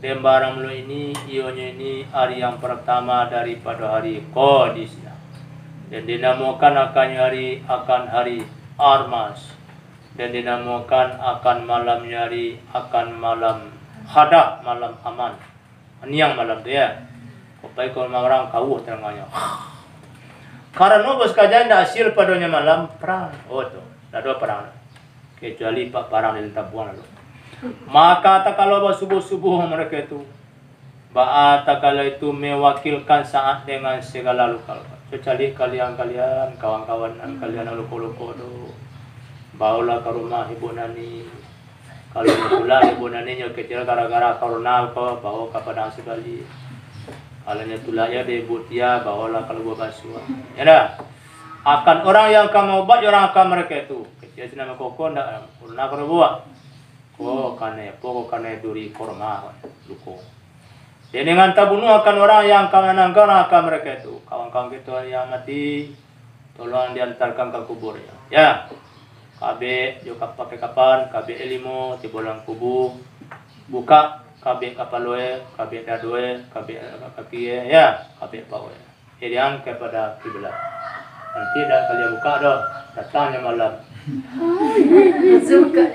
Dan barang lo ini ionya ini hari yang pertama daripada hari Qadisiyah, dan dinamakan akan hari Armas, dan dinamakan akan malamnya hari akan malam Hadah, malam aman. Niang malam tu ya. Kopai kalau orang kawuh terangnya. Karena bos kajian dah hasil padanya malam perang. Oh tu, dah 2 perang. Kecuali pak perang di Tabuan lalu. Maka tak kalau subuh-subuh mereka itu, tak kalau itu mewakilkan Sa'ad dengan segala luka-luka. Kecuali kalian kawan-kawan kalian luka-luka tu, bawalah ke rumah ibu nani. Kalau pula ibu nani kecil gara-gara corona kau bawa ke padang sekali. Kalau tulahnya di butia bawalah kalau buat basuh. Ya dah. Akan orang yang kamu obat orang akan mereka itu. Kecil senama koko ndak corona kalau buat. Ko kane duri korma luko. Dan dengan tabunuh akan orang yang akan menangkan akan mereka itu. Kawan-kawan kita yang mati tolong diantarkan ke kuburnya. Ya. Kabe juga pakai kapan, kabe elimo tibolang kubu. Buka kabe kapaloe, kabe dadoe, kabe kakie, ya, kabe pawe. Hirian kepada kiblat. Nanti dah kalian buka dah, datangnya malam. Suka.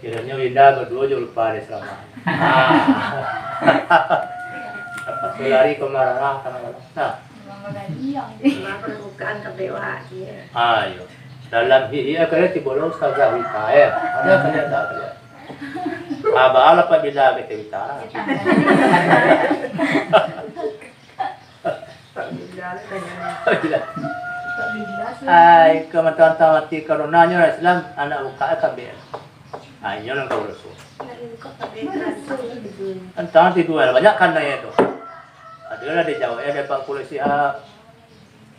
Kiranya Winda berdua juga lupa deh selama. Apa lari kemana karena nah. Bukaan kebewa dia. Ayo. Dalam hiya kaya tibolong Ustazah Wita ya. Ada kaya tak kaya. Aba ala pabila kita bicara. Ay, kementerian mati karonanya Islam anak buka kabeh. Ayo nang kau rasul. Antang tidur banyak kan nanya itu. Adalah di Jawa ada Pak Polisi A.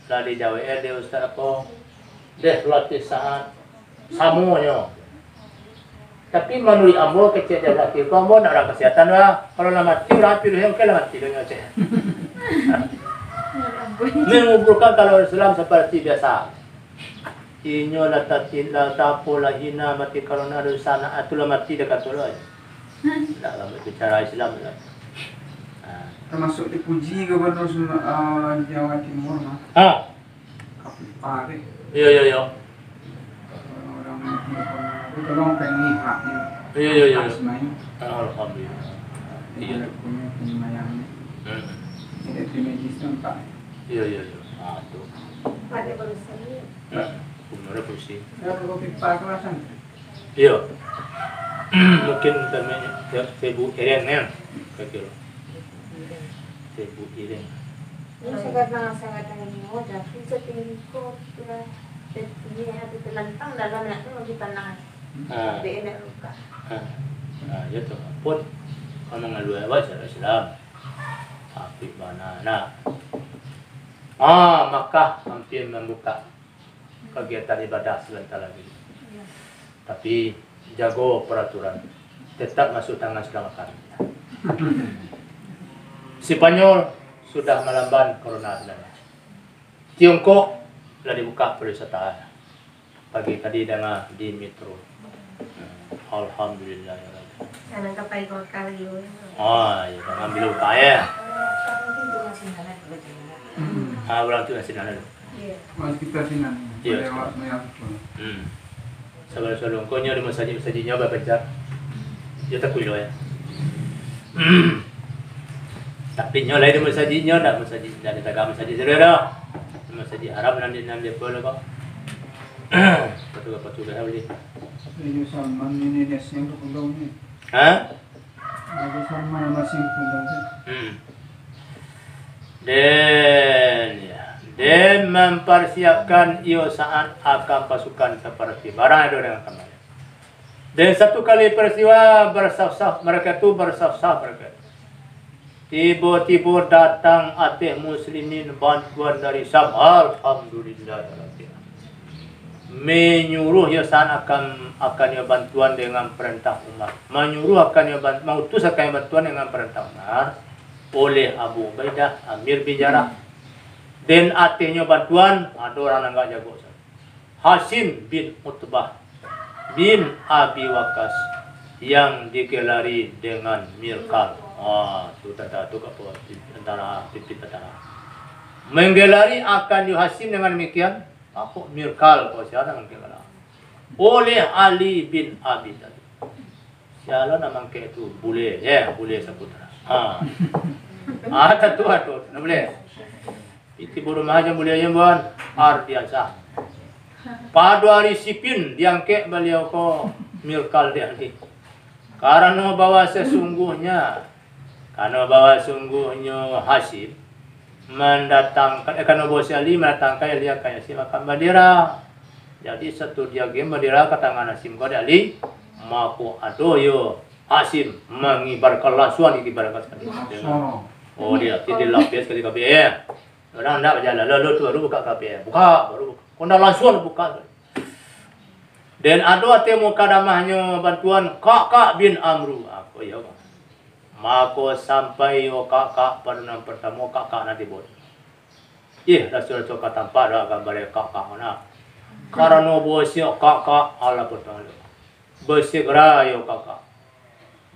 Lah di Jawa ada Ustaz apa? Deh latih saat samunya. Tapi menurut ambo kecil dah laki, ambo nak ada kesehatan lah. Kalau nak mati, orang pilih yang kena mati dengan saya. Menguburkan kalau Islam seperti biasa. Inyo la tatinda tapola hina mati kalau nak ada sana atulah mati dekat tolong. Tak lama bicara Islam lah. Termasuk dipuji Gubernur Jawa Timur mah. Kapipare. Iya. Orang tolong penglihak ni. Iya. Alhamdulillah. Iya punya penyayangnya. Tidak dimedis tempat. Iya. Tu. Pada berusaha. Umurnya pusing. Kalau pipa kelasan. Iya. Mungkin namanya Ibu Iren kan? Kira. Ibu Iren. Ini sangat ini mudah. Bisa tingkau sudah ini ada terlentang dalam itu lebih tenang. Dia luka. Ya tu. Pun kalau mengalui awak Islam. Tapi mana? Maka hampir membuka kegiatan ibadah sebentar lagi. Tapi jago peraturan. Tetap masuk tangan sedangkan. Spanyol sudah melamban corona. Tiongkok telah dibuka pariwisata. Pagi tadi dengan di metro. Alhamdulillah ya Rabbi. Jangan kapai kau kali. Ya jangan bilu kaya. Orang tu nasi nana. Mas kita sinan. Iya. Sebelum kau nyoba masjid nyoba baca. Dia tak kuilo ya. Tapi nyoba di masjidnya nak masjid dari tagam masjid saudara. Masjid Arab nanti boleh kok. Patu boleh. Ini Salman ini dia sing pundong ni. Ada Salman masih pundong. Dan mempersiapkan ia saat akan pasukan seperti barang itu dengan kembali. Dan satu kali peristiwa bersaf-saf mereka. Tiba-tiba datang atih muslimin bantuan dari Syam. Alhamdulillah. Menyuruh ya saat akan ya bantuan dengan perintah Umar. Menyuruh akan ya mengutus akan bantuan dengan perintah Umar oleh Abu Ubaidah Amir bin Jarrah. Dan atihnya bantuan ada orang yang enggak jago. Hashim bin Utbah bin Abi Waqqas yang digelari dengan Mirkal. Tu apa antara pipit antara. Menggelari akan Hashim dengan demikian. Aku Mirkal kau siapa menggelari. Oleh Ali bin Abi Thalib. Siapa nama ke itu? Bule seputar. Ada tu, nak boleh. Itu baru macam boleh yang buan artiasa. Pada hari Sipin diangkat beliau ko Mirkal dia ni. Karena bawa sesungguhnya Hashim mendatangkan karena bos Ali mendatangkan dia kayak si makan Badira. Jadi satu dia game Badira ke tangan Hashim ko Ali maku adoyo Hashim mengibarkan lasuan diibarkan sekali. Dia tidak lapis sekali kabeh. Orang nak berjalan lalu tu baru buka kabeh. Baru buka. Kondak lasuan buka. Dan ada temu kadamahnya bantuan Kakak bin Amru. Aku ya. Maka sampai kakak pada nama pertama kakak nanti buat. Rasul cakap tanpa ada gambar kakak mana. Karena bosnya kakak Allah pertama. Bersegera yo kakak.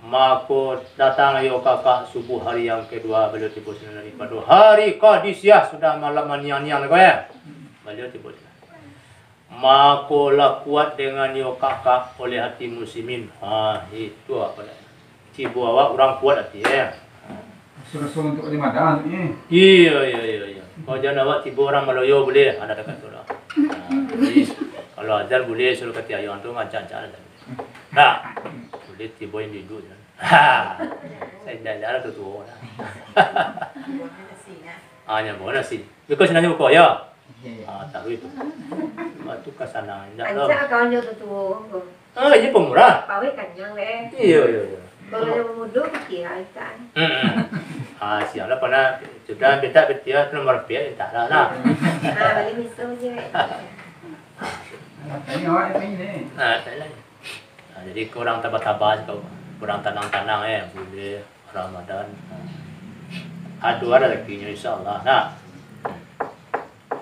Maka datang yo kakak subuh hari yang kedua beliau tiba sini pada hari Qadisiyah sudah malam niang-niang kau ya. Beliau tiba. Makolah kuat dengan yo kakak oleh hati muslimin. Itu apa dah. Cibu awak orang kuat hati ya. Suruh untuk Ramadan ni. Iya. Kau jangan awak cibu orang Melayu boleh ada dekat tu lah. Jadi kalau azan boleh suruh kata ayah tu ngajar-ngajar. Nah, boleh cibu yang duduk je. Saya dah jalan tu lah. Hanya boleh nasi. Because nanya kau ya. Taruh itu. Itu kesana. Anca kau nyo tu. Ini pemurah. Pawe kanyang le. Iya. Kalau yang muda kira kan. Siang lah pernah sudah beta betia nomor pia tak lah nah. Balik miso je. Ini awak ini ni. Tak lah. Jadi kurang tabah-tabah kau. Kurang tenang-tenang boleh Ramadan. Ada lagi insya-Allah. Nah.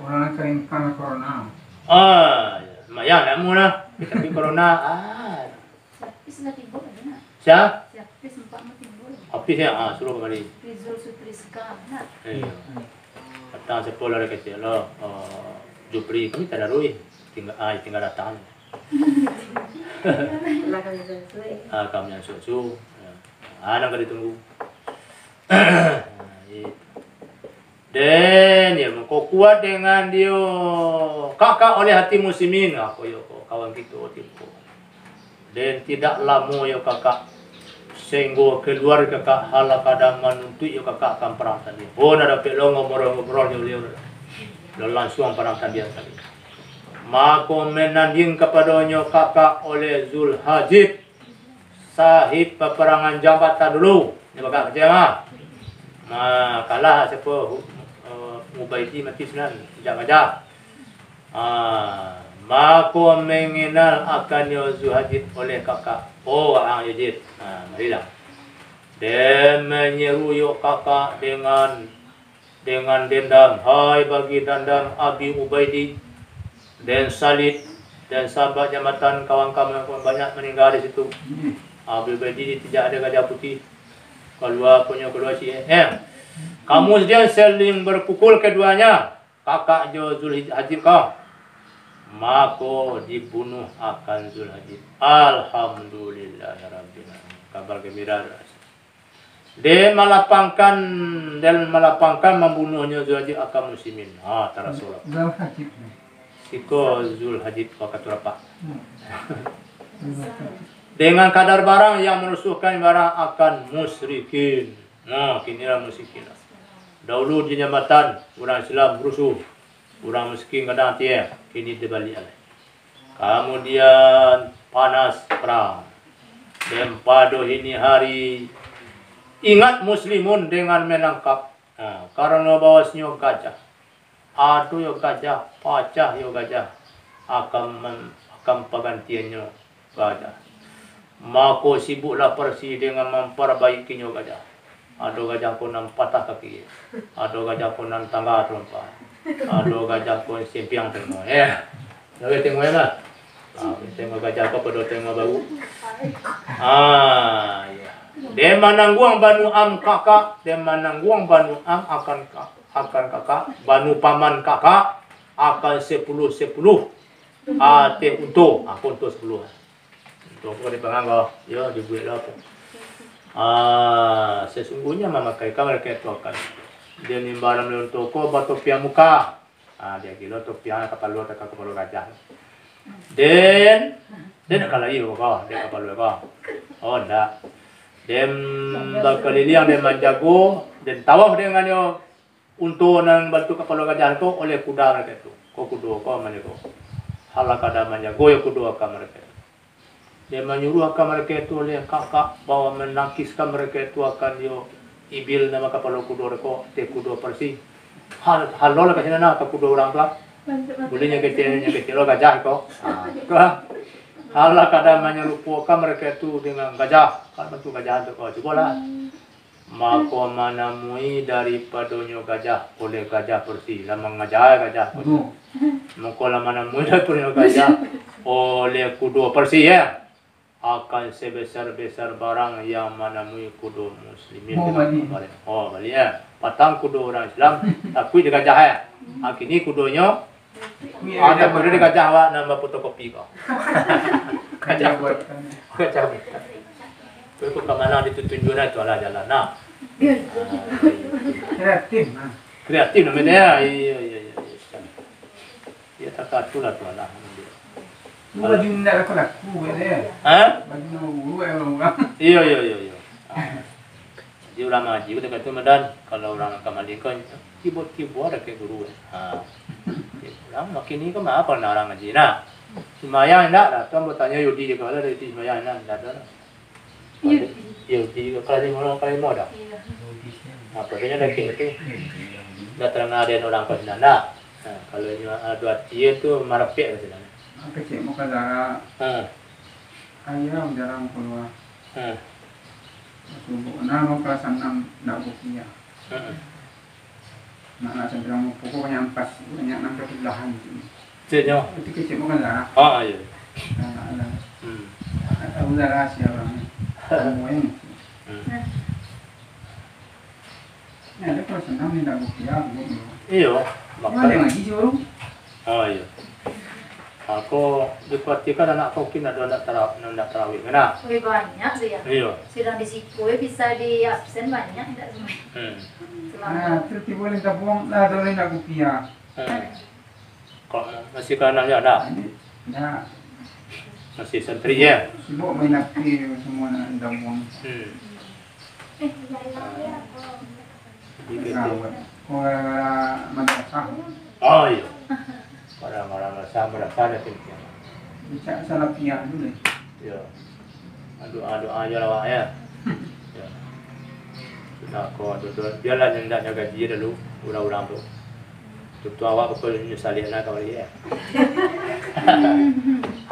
Orang kering kan corona. Lumayan nak mu lah. Tapi corona Siapis na timbul na. Siapa? Siapis empat mo timbul. Habis ya, suruh kembali. Rizul Sutriska na. Datang sekolah dekat kecil lah. Jupri kami tak ada rui. Tinggal datang. Lah kami sesuai. Kami yang susu. Nak kali tunggu. Dan ya, kau kuat dengan dia kakak oleh hati muslimin. Aku yo kawan kita tipu. Dan tidak lama yo kakak sehingga keluar kakak hala kadang menuntut yo kakak akan perang tadi. Nak dapat lo ngobrol yo langsung perang tadi tadi. Maka menanding kepadanya kakak oleh Zulhajib sahib peperangan jambatan dulu. Ni kakak kecewa. Kalah siapa Ubaidi mati senan sejak-sejak. Maka mengenal akan Zulhajib oleh kakak. Orang Yazid. Marilah. Dia menyeru yuk kakak dengan dendam. Hai bagi dendam Abi Ubaidi dan Salid dan sahabat jambatan kawan-kawan yang banyak meninggal di situ. Abi Ubaidi tidak ada gajah putih. Keluar si kemudian saling berpukul keduanya. Kakak Zulhajib kau. Maka dibunuh akan Zulhajib. Alhamdulillahirabbil alamin. Kabar gembira. Dia melapangkan membunuhnya Zulhajib akan muslimin. Tarasullah. Zulhajib. Siko Zulhajib kata apa? Dengan kadar barang yang merusuhkan barang akan musyrikin. Kinilah musyrikin. Dahulu di jambatan orang Islam berusuh, orang miskin kadang tiap, kini dibalik alih. Kemudian panas perang. Dan pada ini hari ingat muslimun dengan menangkap karena bawasnya gajah. Ada yo gajah, pacah yo gajah akan penggantiannya gajah. Maka sibuklah Persi dengan memperbaikinya gajah. Ada gajah pun nan patah kaki. Ada gajah pun nan tangga terlempar. Ada gajah pun sempiang tengok. Lalu tengok ya lah. Tengok gajah apa pada tengok baru. Dia menangguang Banu Am kakak. Dia menangguang Banu Am akan kakak. Banu Paman kakak akan 10-10. Teh untuk. Aku untuk 10. Untuk aku dipanggil kau. Ya, dibuat lah apa. Sesungguhnya memakai mereka itu akan dia nimbalan dalam toko batu piang muka. Dia kilo tu piang kapal luar tak kapal luar gajah. Dan kalau iyo kau dia kapal luar kau. Enggak. Dia berkeliling dia menjago dan tawaf dengan yo untuk nang bantu kapal luar gajah itu oleh kuda mereka itu. Kau kuda kau menjago. Halak ada menjago yo kuda kau mereka. Dia menyuruh akan mereka itu oleh kakak bahawa menangkiskan mereka itu akan yo ibil nama kapal kudo reko te kudo Persi. Halol ke sana ke kudo orang tu. Bolehnya kecil lo gajah ko. Halak ada menyerupakan mereka itu dengan gajah. Kan bentuk gajah tu ko cobalah. Maka menemui daripadanya gajah oleh gajah Persi. Lama gajah. Maka menemui daripadanya gajah oleh kudo Persi ya. Akan sebesar-besar barang yang menemui kudu muslimin. Balik ya. Patang kudu orang Islam, tapi dia gajah ya. Kini kudunya Ada berdiri kacau awak nama fotokopi kau. Kacau buat. Kacau. Itu ke mana ditunjukkan itu lah jalan. Nah. Kreatif. Kreatif namanya. Iya. Ya tak tahu lah tu lah. Baju nak aku laku dia. Hah? Baju nak guru orang. Iya. Jadi orang ngaji kita kata medan kalau orang kamali kan keyboard ada kayak guru. Orang makin ni kan apa nak orang ngaji nak. Semayang enggak lah. Tuan bertanya Yudi kalau ada di semayang enggak ada. Yudi kalau di orang kalau mau dah. Apa dia nak itu? Datang ada orang kau nak. Kalau ni ada dia tu marapek macam mana? Kecil muka darah. Ayah jarang keluar. Nama kelas 6 nak bukinya. Nak cenderung pokoknya ampas banyak nampak belahan. Ceknya. Itu kecil muka darah. Oh iya. Ada udara siapa ni? Semuanya. Ni ada kelas 6 ni nak bukinya. Iya. Ada lagi suruh. Oh iya. Aku diperhatikan anak kokin ada nak tarawih kena. Wih banyak sih ya. Iya. Sedang di siku bisa di absen banyak tidak semua. Terus boleh tak buang lah boleh nak bukinya. Kok masih kanannya ada? Dah. Masih santri ya. Sibuk main api semua nak dah buang. Rawat. Orang madrasah. Oh iya. Orang-orang merasa ada tinggi. Bicara salah pihak dulu. Ya. Doa aja lah Wak ya. Ya. Sudah kau biarlah yang nak jaga gaji dulu orang-orang tu. Tu awak betul nyusali anak kau ya.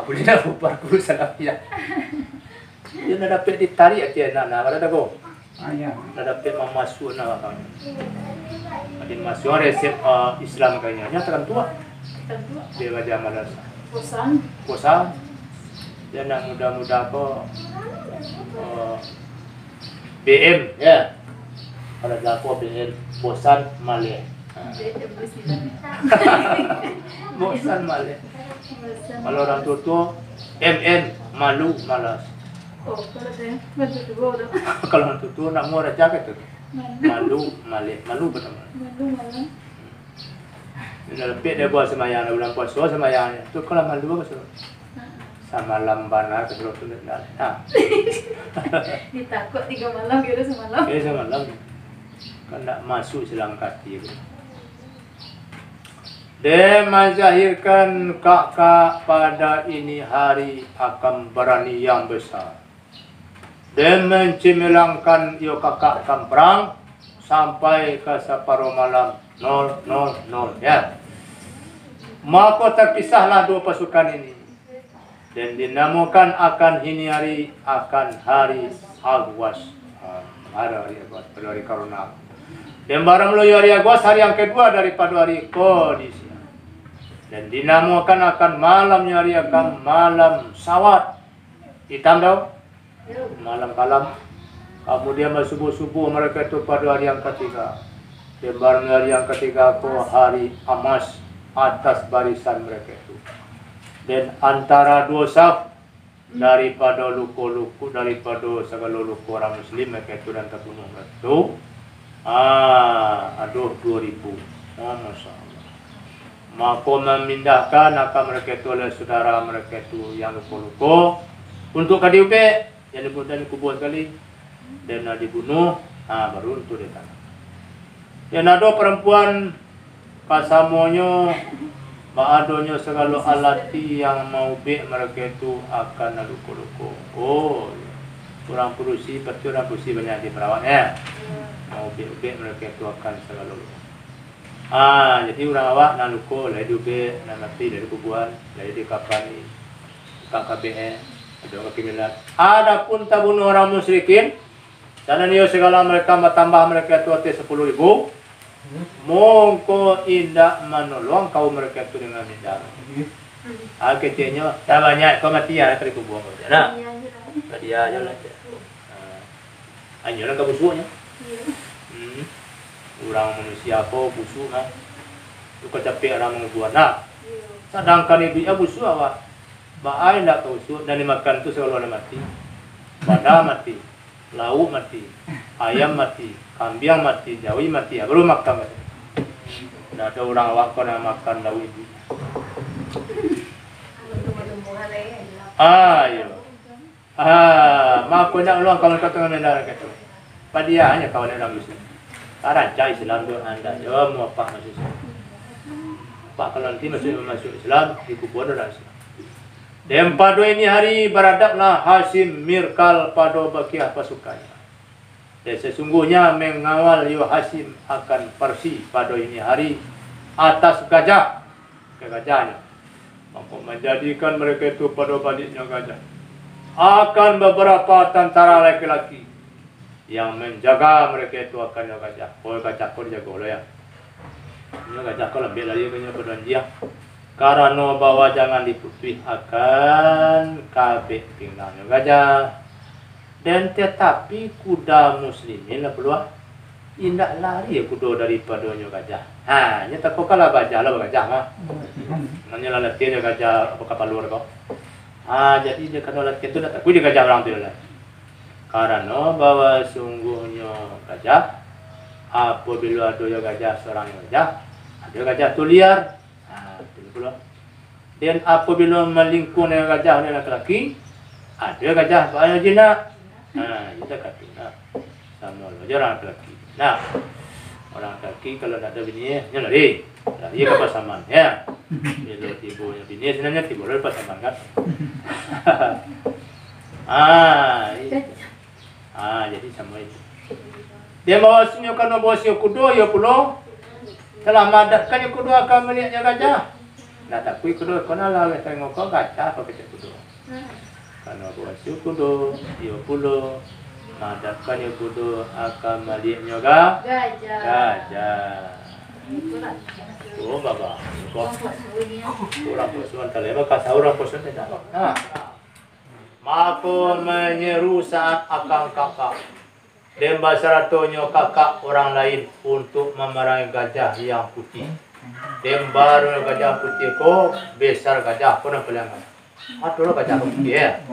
Aku ni dah lupa aku salah pihak. Dia nak dapat ditarik dia nak ada kau. Ayah. Nak dapat masuk nak kau. Ada masuk resep Islam kayaknya. Nyata kan tua. Dia baca madrasah. Bosan. Dia nak muda-muda ko BM ya. Kalau dapat BM bosan malih. Bosan malih. Kalau orang tua MN malu malas. Kalau orang tua nak mau raja tu. Malu malih. Malu betul. Lebih dia buat semayang bulan puasa semayang tu kalau malu apa tu sama lambana kesuruh tu nak ditakut 3 malam kira semalam semalam kan nak masuk silang kaki dia menjahirkan kakak pada ini hari akan berani yang besar dia mencimilangkan yo kakak akan perang sampai ke separuh malam 000 ya. Maka terpisahlah dua pasukan ini dan dinamakan akan ini hari akan hari Agwas. Hari Corona. Dan barang melalui hari Agwas hari yang kedua daripada hari Kodisia. Dan dinamakan akan malamnya hari akan malam Sawat. Hitam tau? Malam kalam. Kemudian subuh-subuh mereka itu pada hari yang ketiga. Dan barang hari yang ketiga itu hari Amas atas barisan mereka itu. Dan antara dua saf daripada luku-luku daripada segala luku orang Muslim mereka itu dan terbunuh mereka itu. Aduh 2000. Masya Allah. Maka memindahkan akan mereka itu oleh saudara mereka itu yang luku-luku untuk kadiupe yang dikubur sekali dan dibunuh. Baru itu dia tanah. Dan ada perempuan kasamonyo Baadonya segala alati yang mau be mereka itu akan luku-luku. Oh, kurang perusi, betul orang perusi banyak di perawat ya. Mau be mereka itu akan segala luku. Jadi orang awak nak luku, lagi be nak mati dari kuburan, lagi di kapani, KKBN, ada orang kimilat. Adapun tabun orang musyrikin, dan ini segala mereka bertambah mereka itu hati 10.000. Mongko indak menolong kaum mereka itu dengan indah. Kecilnya tak banyak kau mati ya kali kubur kau nak. Dia aja lah. Hanya orang kau busuknya. Orang manusia kau busuk nak. Tu kau capek orang membuat nak. Sedangkan ibu busuk awak. Baai nak busuk dan dimakan tu selalu ada mati. Badak mati, lauk mati, ayam mati, kambing mati, jawi mati. Baru makan mati. Tidak ada orang awak kau nak makan lauk ibu. Ayo. Mak kau nak ulang kawan kau tengah mendarah kata. Padia hanya kawan orang Muslim. Raja Islam tu anda jawab mau apa masuk Islam. Pak kalau nanti masuk Islam dikubur dalam Islam. Dan pada ini hari beradablah Hashim Mirkal pada bakiah pasukannya. Dan sesungguhnya mengawal Yo Hashim akan persi pada ini hari atas gajah ke gajahnya. Mampu menjadikan mereka itu pada baliknya gajah. Akan beberapa tentara laki-laki yang menjaga mereka itu akan gajah. Oh gajah kau dijaga oleh ya. Ini gajah kau lebih lagi punya perjanjian. Karena bahwa jangan diputih akan kabeh pinggangnya gajah. Dan tetapi kuda muslimin lah peluang indak lari kuda daripadanya gajah. Hanya tak kau kalah gajah lah gajah mah. Hanya lah latihan gajah apa kapal luar kau. Jadi dia kena latihan tu tak kui dia gajah orang tu lah. Karena bahwa sungguhnya gajah apabila ada gajah seorang gajah, ada gajah tu liar. Dan apabila melingkung dengan gajah ni laki-laki, ada gajah banyak jinak. Kita kata nak sama lo orang laki. Nah, orang laki kalau tak ada bini, dia lari ke pasaman ya. Bila tibunya bini sebenarnya tibu lari pasaman kan. Jadi sama itu. Dia bawa sinyo kan bawa sinyo kudo ya pulau. Telah madatkan yang kudo akan melihatnya gajah. Nah tapi kudo kena lah tengok kau gajah apa kita kudo. Karena bawa sinyo kudo ya pulau. Madatkan yang kudo akan melihatnya gajah. Oh baba. Orang posuan terlebih kasih orang posuan tidak. Maka menyeru saat akan kakak dan basaratonyo kakak orang lain untuk memarahi gajah yang putih. Dan baru gajah putih ko besar gajah ko nak pelangan. Atulah gajah putih ya.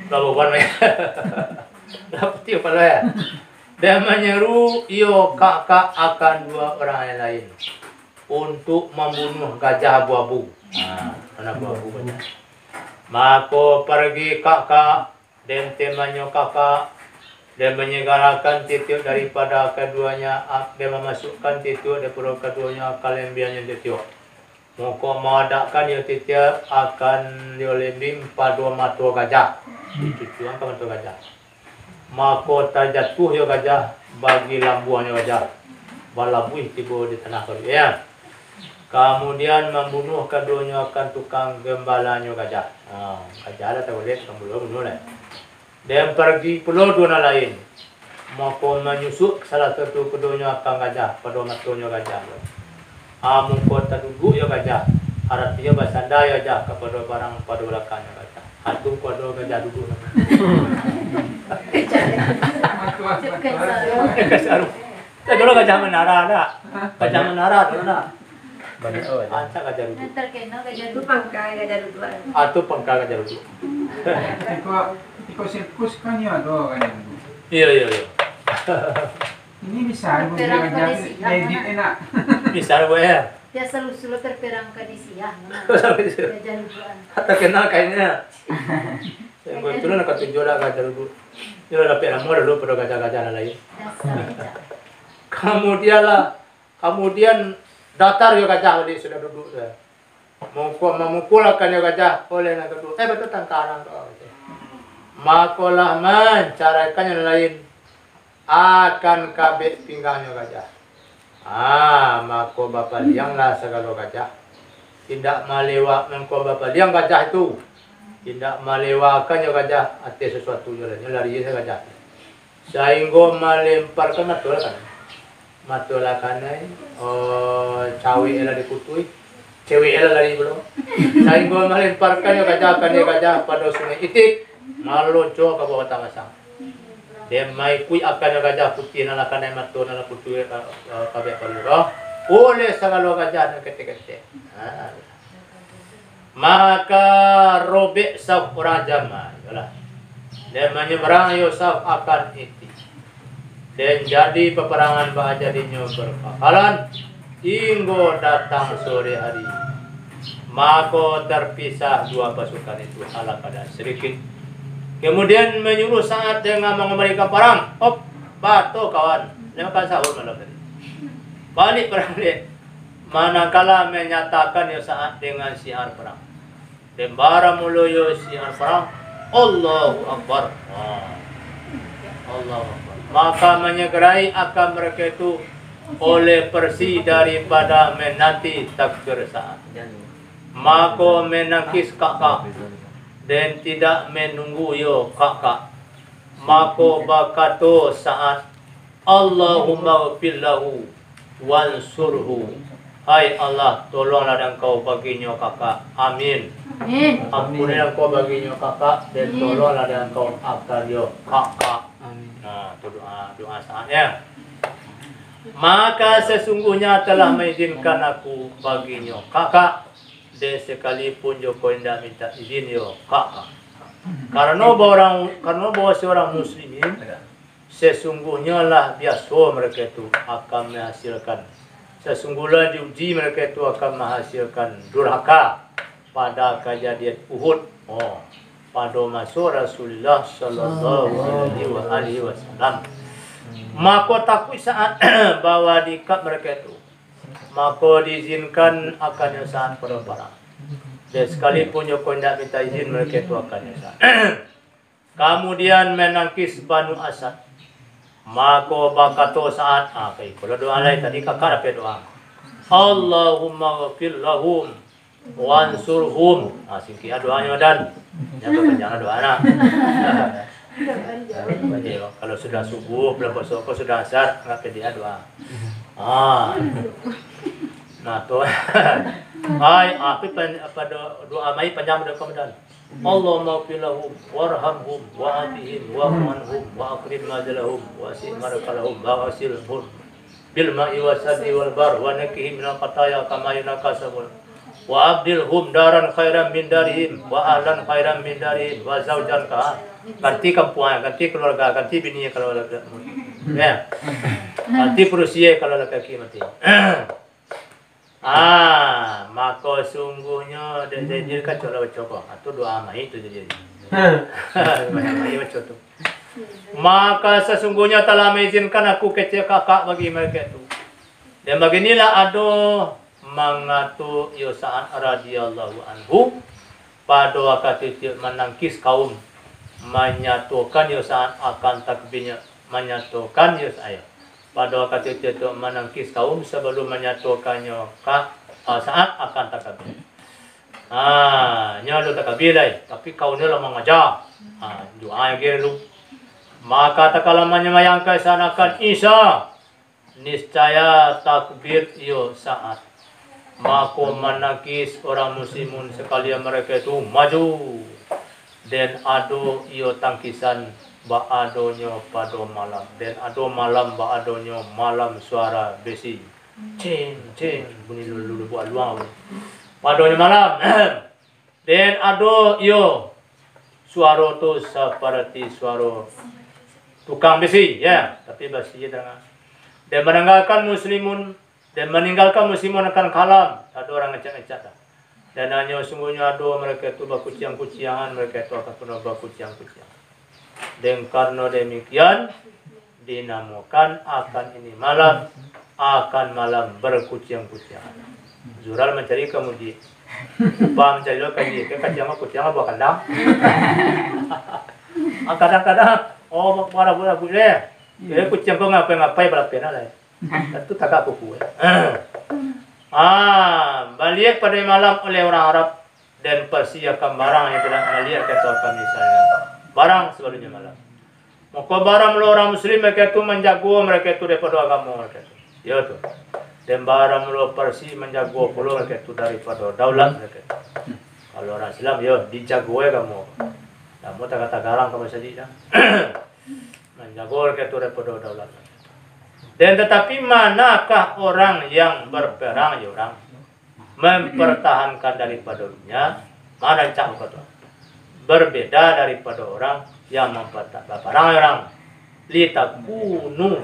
Labuan ya. Dah putih pala ya. Dan menyeru iyo kakak akan dua orang yang lain untuk membunuh gajah abu-abu. Anak abu-abu banyak. Maka pergi kakak dan temannya kakak dan menyegarakan titik daripada keduanya dan memasukkan titik daripada keduanya kalembiannya titik. Maka mengadakan ya titik akan diolembing pada mata gajah. Dicucuan ke mata gajah. Maka terjatuh ya gajah bagi lambuannya gajah. Balabuih tiba di tanah kau ya. Kemudian membunuh keduanya akan tukang gembalanya gajah. Gajah ada tak boleh bunuh lah. Dan pergi pulau dua lain. Maka menyusuk salah satu keduanya akan gajah pada matanya gajah. Mungko terduduk ya gajah. Artinya bersandar ya gajah kepada barang pada belakangnya gajah. Hantu pada gajah duduk. Kesaru. Tak dulu gajah menara tak? Gajah menara dulu tak? Ancak gajah duduk. Terkena gajah Itu pangkai gajah duduk. Atau pangkal gajah duduk. Ikut sirkus kan ya do kan. Iya. Ini bisa ibu dia gajah edit enak. Bisa bu ya. dia selalu terperangkap di siang. Gajah duduan. Atau kenal kayaknya. Saya kebetulan nak tunjuk lah gajah duduk. Dia dah dapat nama dulu pada gajah-gajah lain. Kemudian datar ya gajah dia sudah duduk dah. Memukul akan ya gajah oleh nak duduk. Betul tangkaran tu. Makolah mencarakan yang lain akan kabeh pinggangnya gajah. Maka bapa lianglah segala gajah. Tidak melewat mengko bapa liang gajah itu. Tidak melewatkan ya gajah atas sesuatu jalan. Lari ya gajah. Sehingga melemparkan matulakan. Matulakan cawe elah dikutui. Cewek elah lari belum. Sehingga melemparkan ya gajah pada sungai Itik. Malonco ke bawah tangasang. Dia mai kui akan gajah putih nalakan ai matu nala putih kabeh palura oleh segala gajah ketik-ketik. Maka robek saf orang jamaah, dan menyeberang Yusuf akan itu. Dan jadi peperangan bah jadinya berpakalan hingga datang sore hari. Maka terpisah dua pasukan itu ala pada sedikit. Kemudian menyuruh saat dengan memberikan perang. Hop, batu kawan. Jangan sahur malam tadi. Balik perang dia. Manakala menyatakan ya saat dengan siar perang. Dan bara muluyo siar perang. Allahu Akbar. Allahu Akbar. Maka menyegerai akan mereka itu oleh persi daripada menanti takbir saat. Maka menangkis kakak dan tidak menunggu yo kakak. Maka bakato saat Allahumma gfirlahu wansurhu. Hai Allah, tolonglah dan kau baginya kakak. Amin. Ampunilah kau baginya kakak dan tolonglah dan kau akan yo kakak. Nah, itu doa saatnya. Maka sesungguhnya telah mengizinkan aku baginya kakak, dan sekalipun Joko tidak minta izin yo kakak. Karena bahwa seorang muslimin sesungguhnya lah biasa mereka itu akan menghasilkan. Sesungguhnya diuji mereka itu akan menghasilkan durhaka pada kejadian Uhud. Pada masa Rasulullah Sallallahu Alaihi Wasallam. Maka takut saat bahwa di kap mereka itu, maka diizinkan akannya saat perang. Dan sekalipun Joko tidak minta izin mereka itu akannya saat. Kemudian menangkis Banu Asad. Maka bakato saat kalau doa lain tadi kakak dapat doa. Allahumma ghafir lahum wansurhum. Singkia doanya dan jangan doa nak. Kalau sudah subuh, belum besok, sudah asar, nggak dia doa. Nah tuh, apa doa mai panjang dari komandan. Allahumma ghfir lahum warhamhum wa'afihim wa'anhum wa'akrim madalahum wa'asi' marakalahum wa'asilhum bil ma'i wasadi wal bar wa nakihim minal qataya kama yunakasabun wa abdilhum daran khairan min darihim wa ahlan khairan min darihim wa zawjan ka ganti kampung, ganti keluarga, ganti bini kalau laki ya, ganti perusia kalau laki mati. Maka sungguhnya dan jadi kan coba atau doa mai itu jadi. Maka sesungguhnya telah mengizinkan aku kecil kakak bagi mereka itu. Dan beginilah ado mengatu Yosa'an radhiyallahu anhu pada waktu itu menangkis kaum menyatukan Yosa'an akan takbirnya menyatukan Yosa'an. Pada waktu itu menangkis kaum sebelum menyatukannya saat akan takbir. Nyalo takbir tapi kaumnya lama mengajar. Doa yang gelu. Maka tak kala menyayangkan sanakan Isa niscaya takbir yo saat. Maka menangkis orang muslimun sekalian mereka itu maju dan ado yo tangkisan ba'adonyo pada malam dan ado malam ba'adonyo malam suara besi cing cing bunyi lulu buat luang padonyo malam dan ado yo suara tu seperti suara tukang besi ya tapi besi dengan dan meninggalkan muslimun akan kalam ada orang ngecak-ngecak dan hanya sungguhnya ado mereka itu bakuciang-kuciangan mereka itu akan penuh bakuciang-kuciang. Dan karena demikian dinamakan akan ini malam akan malam berkuciang-kuciangan. Zural mencari kemudian upah mencari lo kaji kacang kuciang buat kandang. Kadang-kadang para boleh. Jadi kuciang kau ngapai berapa lah. Itu tak aku kue. Balik pada malam oleh orang Arab dan persiakan barang yang telah melihat kata misalnya. Barang sebelumnya malam. Maka barang orang muslim mereka itu menjaga mereka itu daripada agama mereka itu. Ya tu. Dan barang persi menjaga pula mereka itu daripada daulat mereka. Kalau orang Islam ya dijaga kamu. Kamu tak kata garang kamu saja. Menjaga mereka itu daripada daulat. Dan tetapi manakah orang yang berperang ya orang mempertahankan daripada dunia, mana cak kata berbeda daripada orang yang berperang ya orang.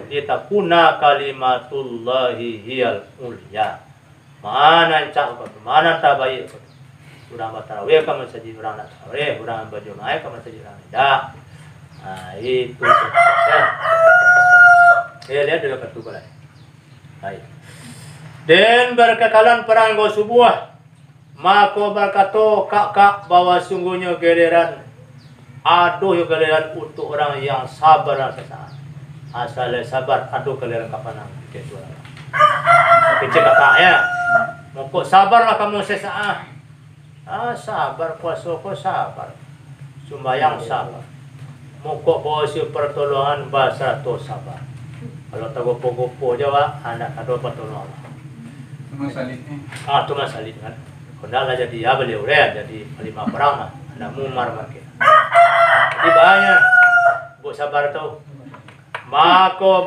Litakuna kalimatullahi hiyal ulya. Mana cak kata, mana tak baik kata. Orang bertarawih ke masjid, orang nak tarawih, orang berjemaah ke masjid, orang tidak. Itu ya. Lihat dulu kartu kolai. Baik. Dan berkekalan perang go subuh, maka berkata kak bahwa sungguhnya giliran aduh ya giliran untuk orang yang sabar dan sesaat. Asalnya sabar, aduh giliran kapan nak itu orang. Kecil kakak ya, mungkin sabarlah kamu sesaat. Sabar puasa kau sabar, sembahyang sabar. Mungkin bawa pertolongan bahasa tu sabar. Kalau tak gopo-gopo je wak, anak ada pertolongan. Masalit ni. Tu masalit kan. Kondal jadi ya beliau jadi lima perang mah, anak mumar makin. Jadi banyak, bu sabar tu. Maka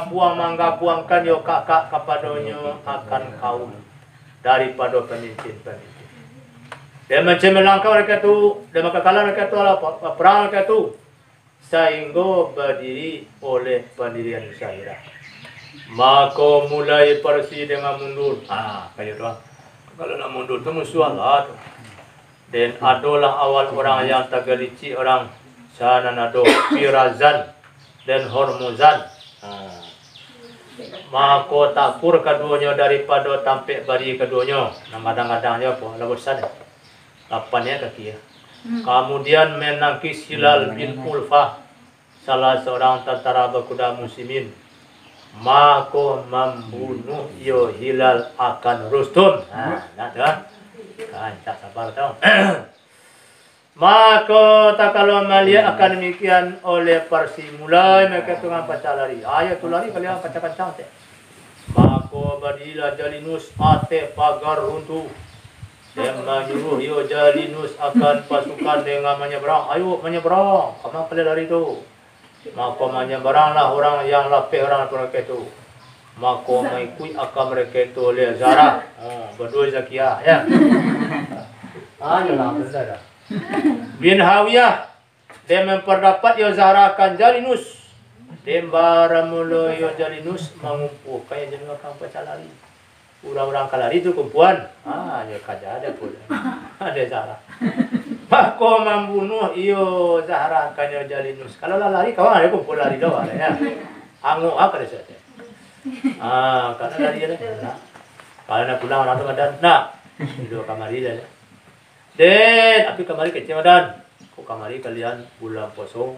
manggapuangkan yo kakak kepadanya akan kaum daripada pemimpin-pemimpin. Dia macam melangkah mereka tu, dia kekalan mereka tu lah perang mereka tu. Sehingga berdiri oleh pendirian Syahirah. Maka mulai Parsi dengan mundur. Kayak tu. Kalau nak mundur tu musuh lah tu. Dan adalah awal orang yang tergelici orang sana nado Firazan dan Hormuzan. Maka takfur keduanya daripada tampik bari keduanya. Kadang-kadangnya apa? Labusan. Lapannya kaki ya. Kemudian menangkis Hilal bin Ulfah, salah seorang tentara berkuda muslimin. Maka membunuh yo Hilal akan Rustum. Nak dah. Tak sabar tau. Maka tak kalau melihat akan demikian oleh Parsi mulai mereka tengah pacah lari. Ayat tu lari kalian pacah-pacah teh. Maka badilah Jalinus ate pagar runtuh. Dan menyuruh yo Jalinus akan pasukan dengan menyeberang. Ayo menyeberang. Kamu kalian lari tu. Maka menyeberanglah orang yang lapik orang mereka itu. Maka mengikut akan mereka itu oleh Zara. Berdua Zakiah ya. Jangan benar dah. Bin Hawiyah dia memperdapat yo Zara akan Jalinus. Dembara mula yo Jalinus mengumpulkan yang jadi akan pecah lari. Orang-orang kalari itu kumpulan. Dia kaja ada pun. Ada Zahra. Maka membunuh iyo Zahra akan yo Jalinus. Kalau lari kawan ada kumpul lari doang ya. Anguk apa dia saja. Karena lari dia. Kalau nak pulang orang tu madan. Nak. Itu kamari dia. Dan tapi kamari kecil madan. Kok kamari kalian bulan puasa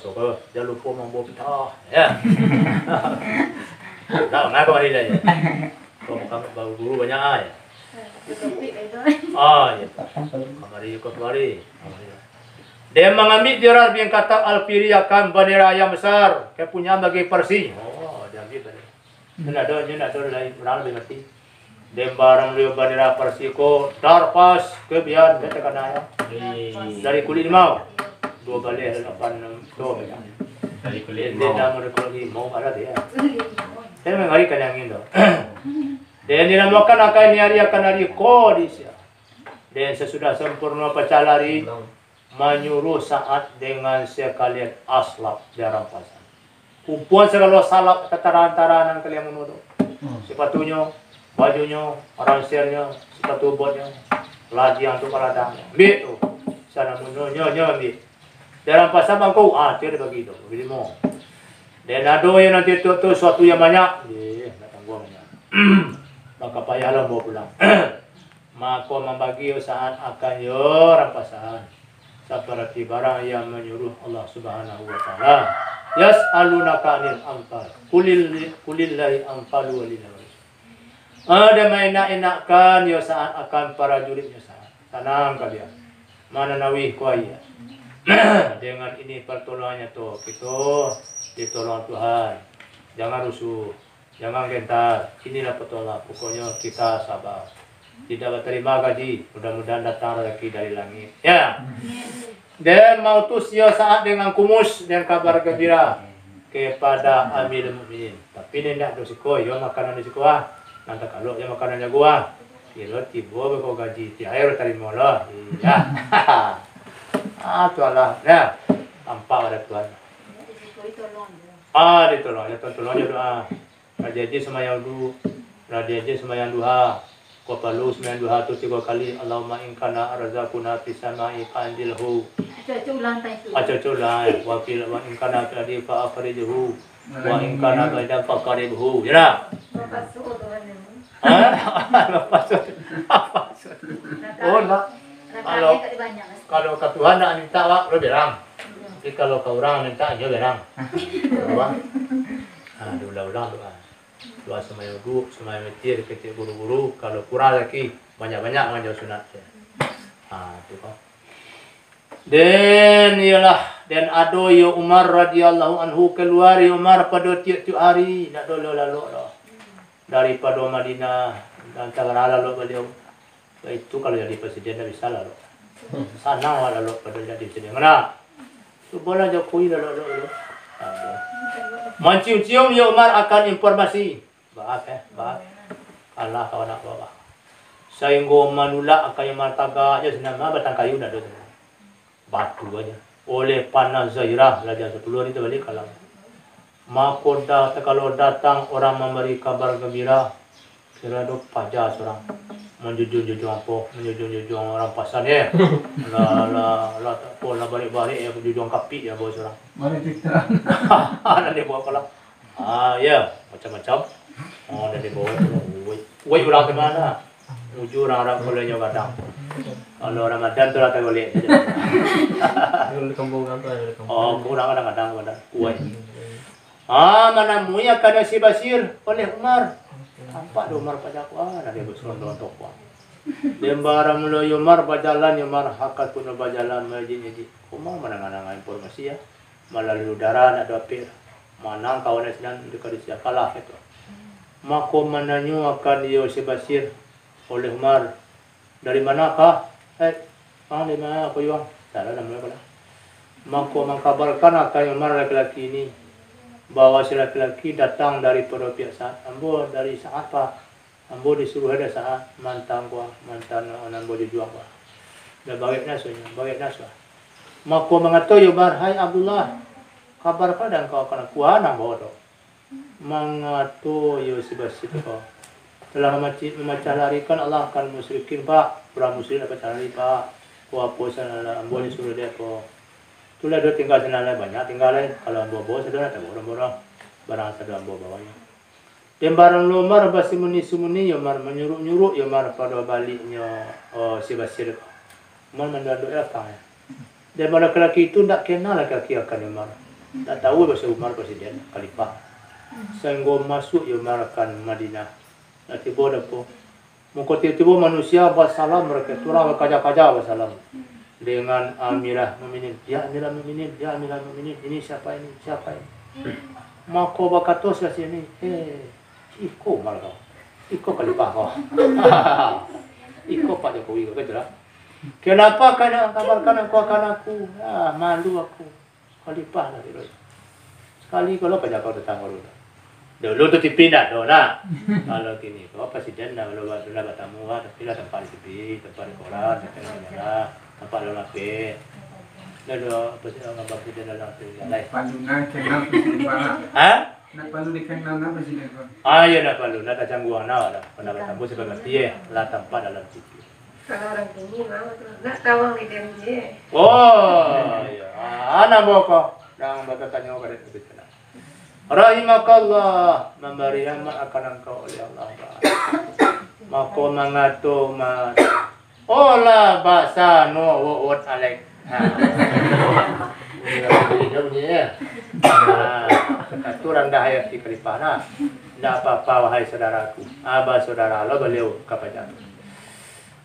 ke. Jangan lupa membawa pitah ya. Tak nak kamari dia. Kamu baru guru banyak ya. Ya. Kamari. Dia mengambil dirar yang kata Al-Firi akan bendera yang besar. Dia punya bagi Parsi. Dia ambil bendera. Dia nak ada lain orang lebih mati. Dia barang beliau bendera Parsi ko darpas ke biar dia tekan ayam. Dari kulit limau. 2 balik 8 tu. Dari kulit dia dah mereka lagi mau ada dia. Saya mengari kan yang ini. Dan dinamakan akan hari Qadisiyah. Dan sesudah sempurna pecah lari, menyuruh saat dengan sekalian aslap dan rampasan. Kumpulan segala salap tataran-taranan kalian menuduh. Sepatunya, bajunya, ransirnya, sepatu botnya, ladiang tu kaladangnya. Ambil tu. Sana menunya ambil. Dan rampasan bangku, dia bagi tu. Bagi mau. Dan ada yang nanti tu suatu yang banyak. Nak tangguh banyak. Maka payahlah bawa pulang. Maka membagi saat akan yo rampasan. Seperti barang yang menyuruh Allah Subhanahu wa taala. Yas'alunaka 'anil anfal. Kulillahi anfalu walillahi. Ada enak-enakan yo saat akan para juridnya saat. Tenang kalian. Mana nawih kuaya. Dengan ini pertolongannya tu kita ditolong Tuhan. Jangan rusuh. Jangan gentar, inilah pertolongan. Pokoknya kita sabar. Tidak berterima gaji, mudah-mudahan datang rezeki dari langit. Ya. Dan mautus ya saat dengan kumus dan kabar gembira. kepada Amirul Mukminin. Tapi dia tidak dosiko, yo makanan dosiko ah. Nanti kalau dia makanannya gua, kira tiba berkau gaji tiada terima lah. Iya. Tuhan lah. Nah, tampak pada Tuhan. Ditolong. Ya Tuhan tolong ya doa. Raja semayang dulu. Raja semayang duha. Kau perlu semayang duha tu 3 kali. Allahumma inkana arzakuna fisama'i fa'andilhu. Acuculan. Wa inkana tadi fa'afarijuhu. Wa inkana badan fa'karibhu. Ya nak? Oh nak. Kalau ke Tuhan nak minta wak, lo berang. Tapi kalau ke orang minta, dia berang. Ulang-ulang doa. Doa semayang duduk, semayang metir, kecil buru-buru. Kalau kurang lagi, banyak-banyak menjauh sunat. Itu kan. Dan ado ya Umar radhiyallahu anhu keluar ya Umar pada tiap-tiap hari. Nak dulu lalu lah. Daripada Madinah dan Tangerang lalu beliau. Itu kalau jadi presiden dah bisa lalu. Sana lalu pada jadi presiden. Mana? Tu bola Jokowi lalu. Mencium-cium ya Umar akan informasi. Baik. Allah kawan nak bawa. Sehingga manula akan yang martaga aja senama batang kayu dah ada. Batu aja. Oleh panas Zairah Raja 10 itu balik kalam. Makoda kalau datang orang memberi kabar gembira, kira do paja seorang menjunjung orang pasan ya. La tak pola balik-balik ya menjunjung kapi ya bos orang. Mari kita. Ada dia bawa kalam. Ya, macam-macam. Dan dia bawa woi ulang ke mana? Ujur orang kolanya kadang. Kalau Ramadan tu rata boleh. Di kampung apa? Kurang kadang-kadang kuat. Mana muya kada si Basir oleh Umar. Nampak Umar pada aku. Dia berselondong aku. Dembara mulai Umar berjalan, Umar hakat pun berjalan majin jadi. Umar mana informasi ya. Melalui udara nak dapir. Mana kawan sedang dekat di kalah itu. Mako mananyu akan dia si Basir oleh Umar. Dari manakah? Dari mana aku yang? Salah namanya apa? Mako mengkabarkan akan Umar laki-laki ini bahwa si laki-laki datang dari pihak saat. Ambo dari saat apa? Ambo disuruh ada saat mantan ambo dijuang gua. Dan bagi nasuh. Mako mengatakan Umar, hai Abdullah, kabar pada engkau akan kuat nang bodoh. Mengatu si Basir kau telah memacalarikan Allah akan musyrikin pak, orang musyrik apa cari pak, apa sana ambo disuruh dia ko. Itulah dia tinggal sana banyak tinggal lain. Kalau ambo bawa saudara tak borong-borong barang saudara ambo bawanya. Dan barang Umar basi muni Umar menyuruh Umar pada baliknya si Basir. Umar mendadak apa ya? Dan laki-laki itu tak kenal laki-laki akan Umar. Tak tahu bahasa Umar presiden khalifah. Sehingga masuk Umar akan Madinah. Tiba dapo. Muka tiba manusia bersalam mereka. Turang kaja-kaja bersalam. Dengan Amirah Mukminin. Ya Amirah Mukminin. Ini siapa ini? Maka berkata ke sini. Iko malah kau. Iko khalifah kau. Iko Pak Jokowi kau kata. Kenapa kena kabarkan engkau akan aku? Malu aku. Khalifah lah dia. Sekali kalau Pak Jokowi datang dulu. Dulu tu TV dah do nak. Kalau kini kau presiden dah kalau sudah bertemu tapi lah tempat di TV, tempat di koran, tempat dalam HP. Lalu presiden dalam HP lain. Palunan kenal presiden mana? Nak palu dikenal na presiden ko. Ya nak palu, nak cangguang na lah. Pada bertemu sebagai lah tempat dalam TV. Kalau orang tinggi mau nak tawang di dia. Ya. Anak boko yang bertanya kepada itu. Rahimakallah, memberi rahmat akan engkau oleh Allah. Maka mengatu olah bahasa no wot alek. Aturan dah ayat di kelipana. Tidak apa-apa wahai saudaraku. Abah saudara lo beliau kepada.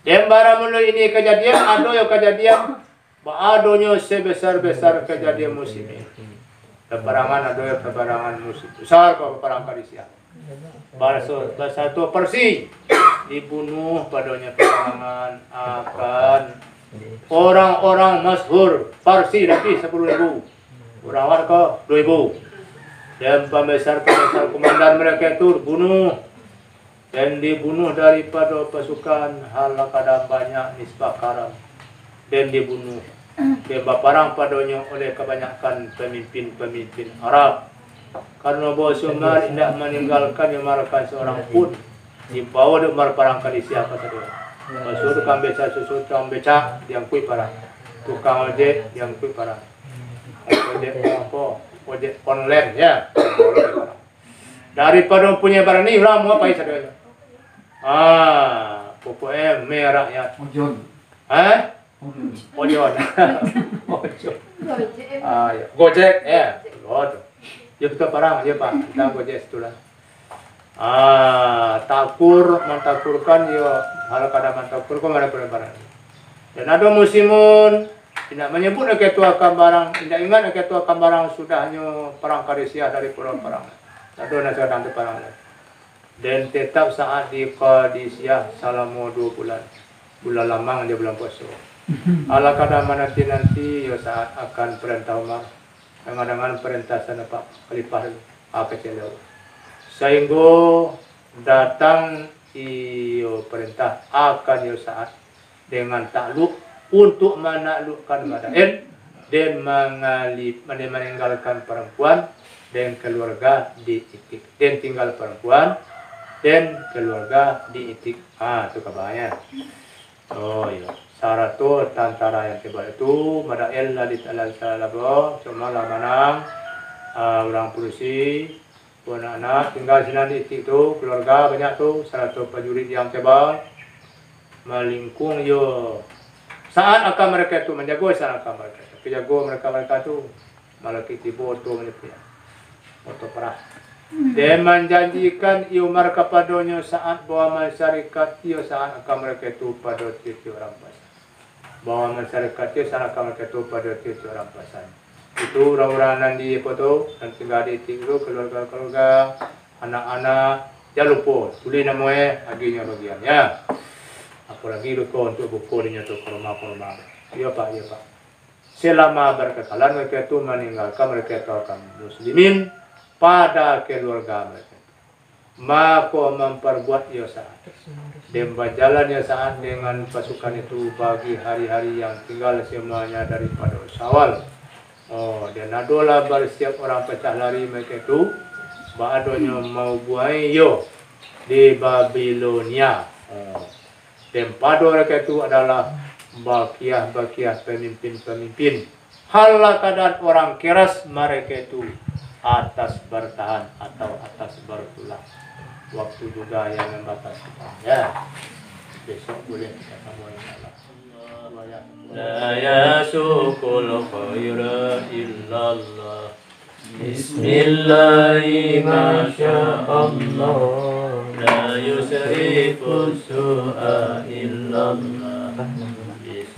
Dembara mulu ini kejadian, kejadian. Adonya sebesar-besar kejadian musim ini. Peperangan musuh besar kau peperang Parisia. Bahasa itu Persi dibunuh padanya peperangan akan orang-orang masyhur Parsi tapi 10.000 orang warga 2.000 Dan pembesar-pembesar komandan mereka itu bunuh dan dibunuh daripada pasukan Halakadam banyak nisbah karam dan dibunuh dan berperang padanya oleh kebanyakan pemimpin-pemimpin Arab. Karena Abu Umar tidak meninggalkan yang marahkan seorang pun, dibawa dia berperang kali siapa saja. Masuk tukang beca susu, tukang beca yang kui parah, tukang ojek yang kui parah, ojek online ya. Daripada punya barang ni lah mau apa saja. Pokoknya merah ya. Ojon. Ojon. Ya. Gojek ya. Lord. Ya kita parang ya Pak. Kita Gojek itulah. Takur mentakurkan ya hal kada mentakur kok mana barang. Dan ada musimun tidak menyebut ketua kambarang, tidak ingat ketua kambarang sudahnya perang Kadisia dari perang. Ada nasihat dan perang. Dan tetap saat di Kadisia selama 2 bulan. Bulan lamang dia bulan puasa. Ala kada nanti ya saat akan perintah Umar dengan perintah sana Pak Khalifah kecil. Sehingga datang iyo perintah akan yo saat dengan takluk untuk menaklukkan Madain dan meninggalkan perempuan dan keluarga di Itik, dan tinggal perempuan dan keluarga di Itik. Itu kabarnya. Oh iya, syarat tu tantara yang tiba itu Madain lah di Talabo, cuma lah menang orang polisi, anak tinggal sini di Itik tu, keluarga banyak tu, syarat tu prajurit yang tebal melingkung yo. Saat akan mereka itu menjaga, saat akan mereka itu penjaga mereka itu malah ketipu tu menyepian. Atau perah. Dan menjanjikan ia mereka padanya saat bahawa masyarakat ia saat akan mereka itu pada tiap orang pasan. Bahawa masyarakat ia saat akan mereka itu pada tiap orang pasan. Itu orang-orang nanti apa tu, yang tinggal di itu keluarga-keluarga, anak-anak, jangan lupa tulis namanya aginya bagian ya. Apalagi lupa untuk buku ini tu korma. Ya Pak, ya Pak. Selama berkekalan mereka itu meninggalkan mereka itu akan muslimin pada keluarga mereka. Maka memperbuat ia saat dan berjalan ia saat dengan pasukan itu bagi hari-hari yang tinggal semuanya daripada Syawal. Dan adalah bersiap orang pecah lari mereka itu bahadonya mau buai yo di Babilonia. Dan pada mereka itu adalah bakiah-bakiah pemimpin-pemimpin. Halah keadaan orang keras mereka itu atas bertahan atau atas bertulang. Waktu juga yang membatasi. Ya, besok boleh kita sambung insyaAllah. La yasukul khaira illallah. Bismillahi masya'allah. La yusrifu su'a illallah.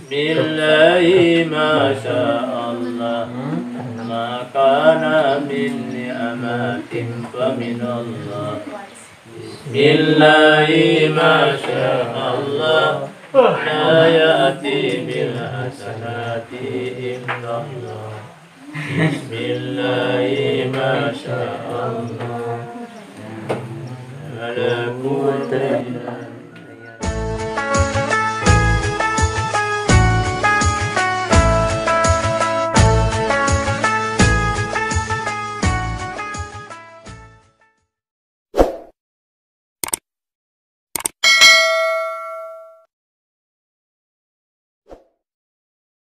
Bismillahi masya'allah. Ma kana min ni'amatin faminallah. Bismillahi masya'allah. La ya'ti bil hasanati illallah. Bismillahi masya'allah. La quwwata illa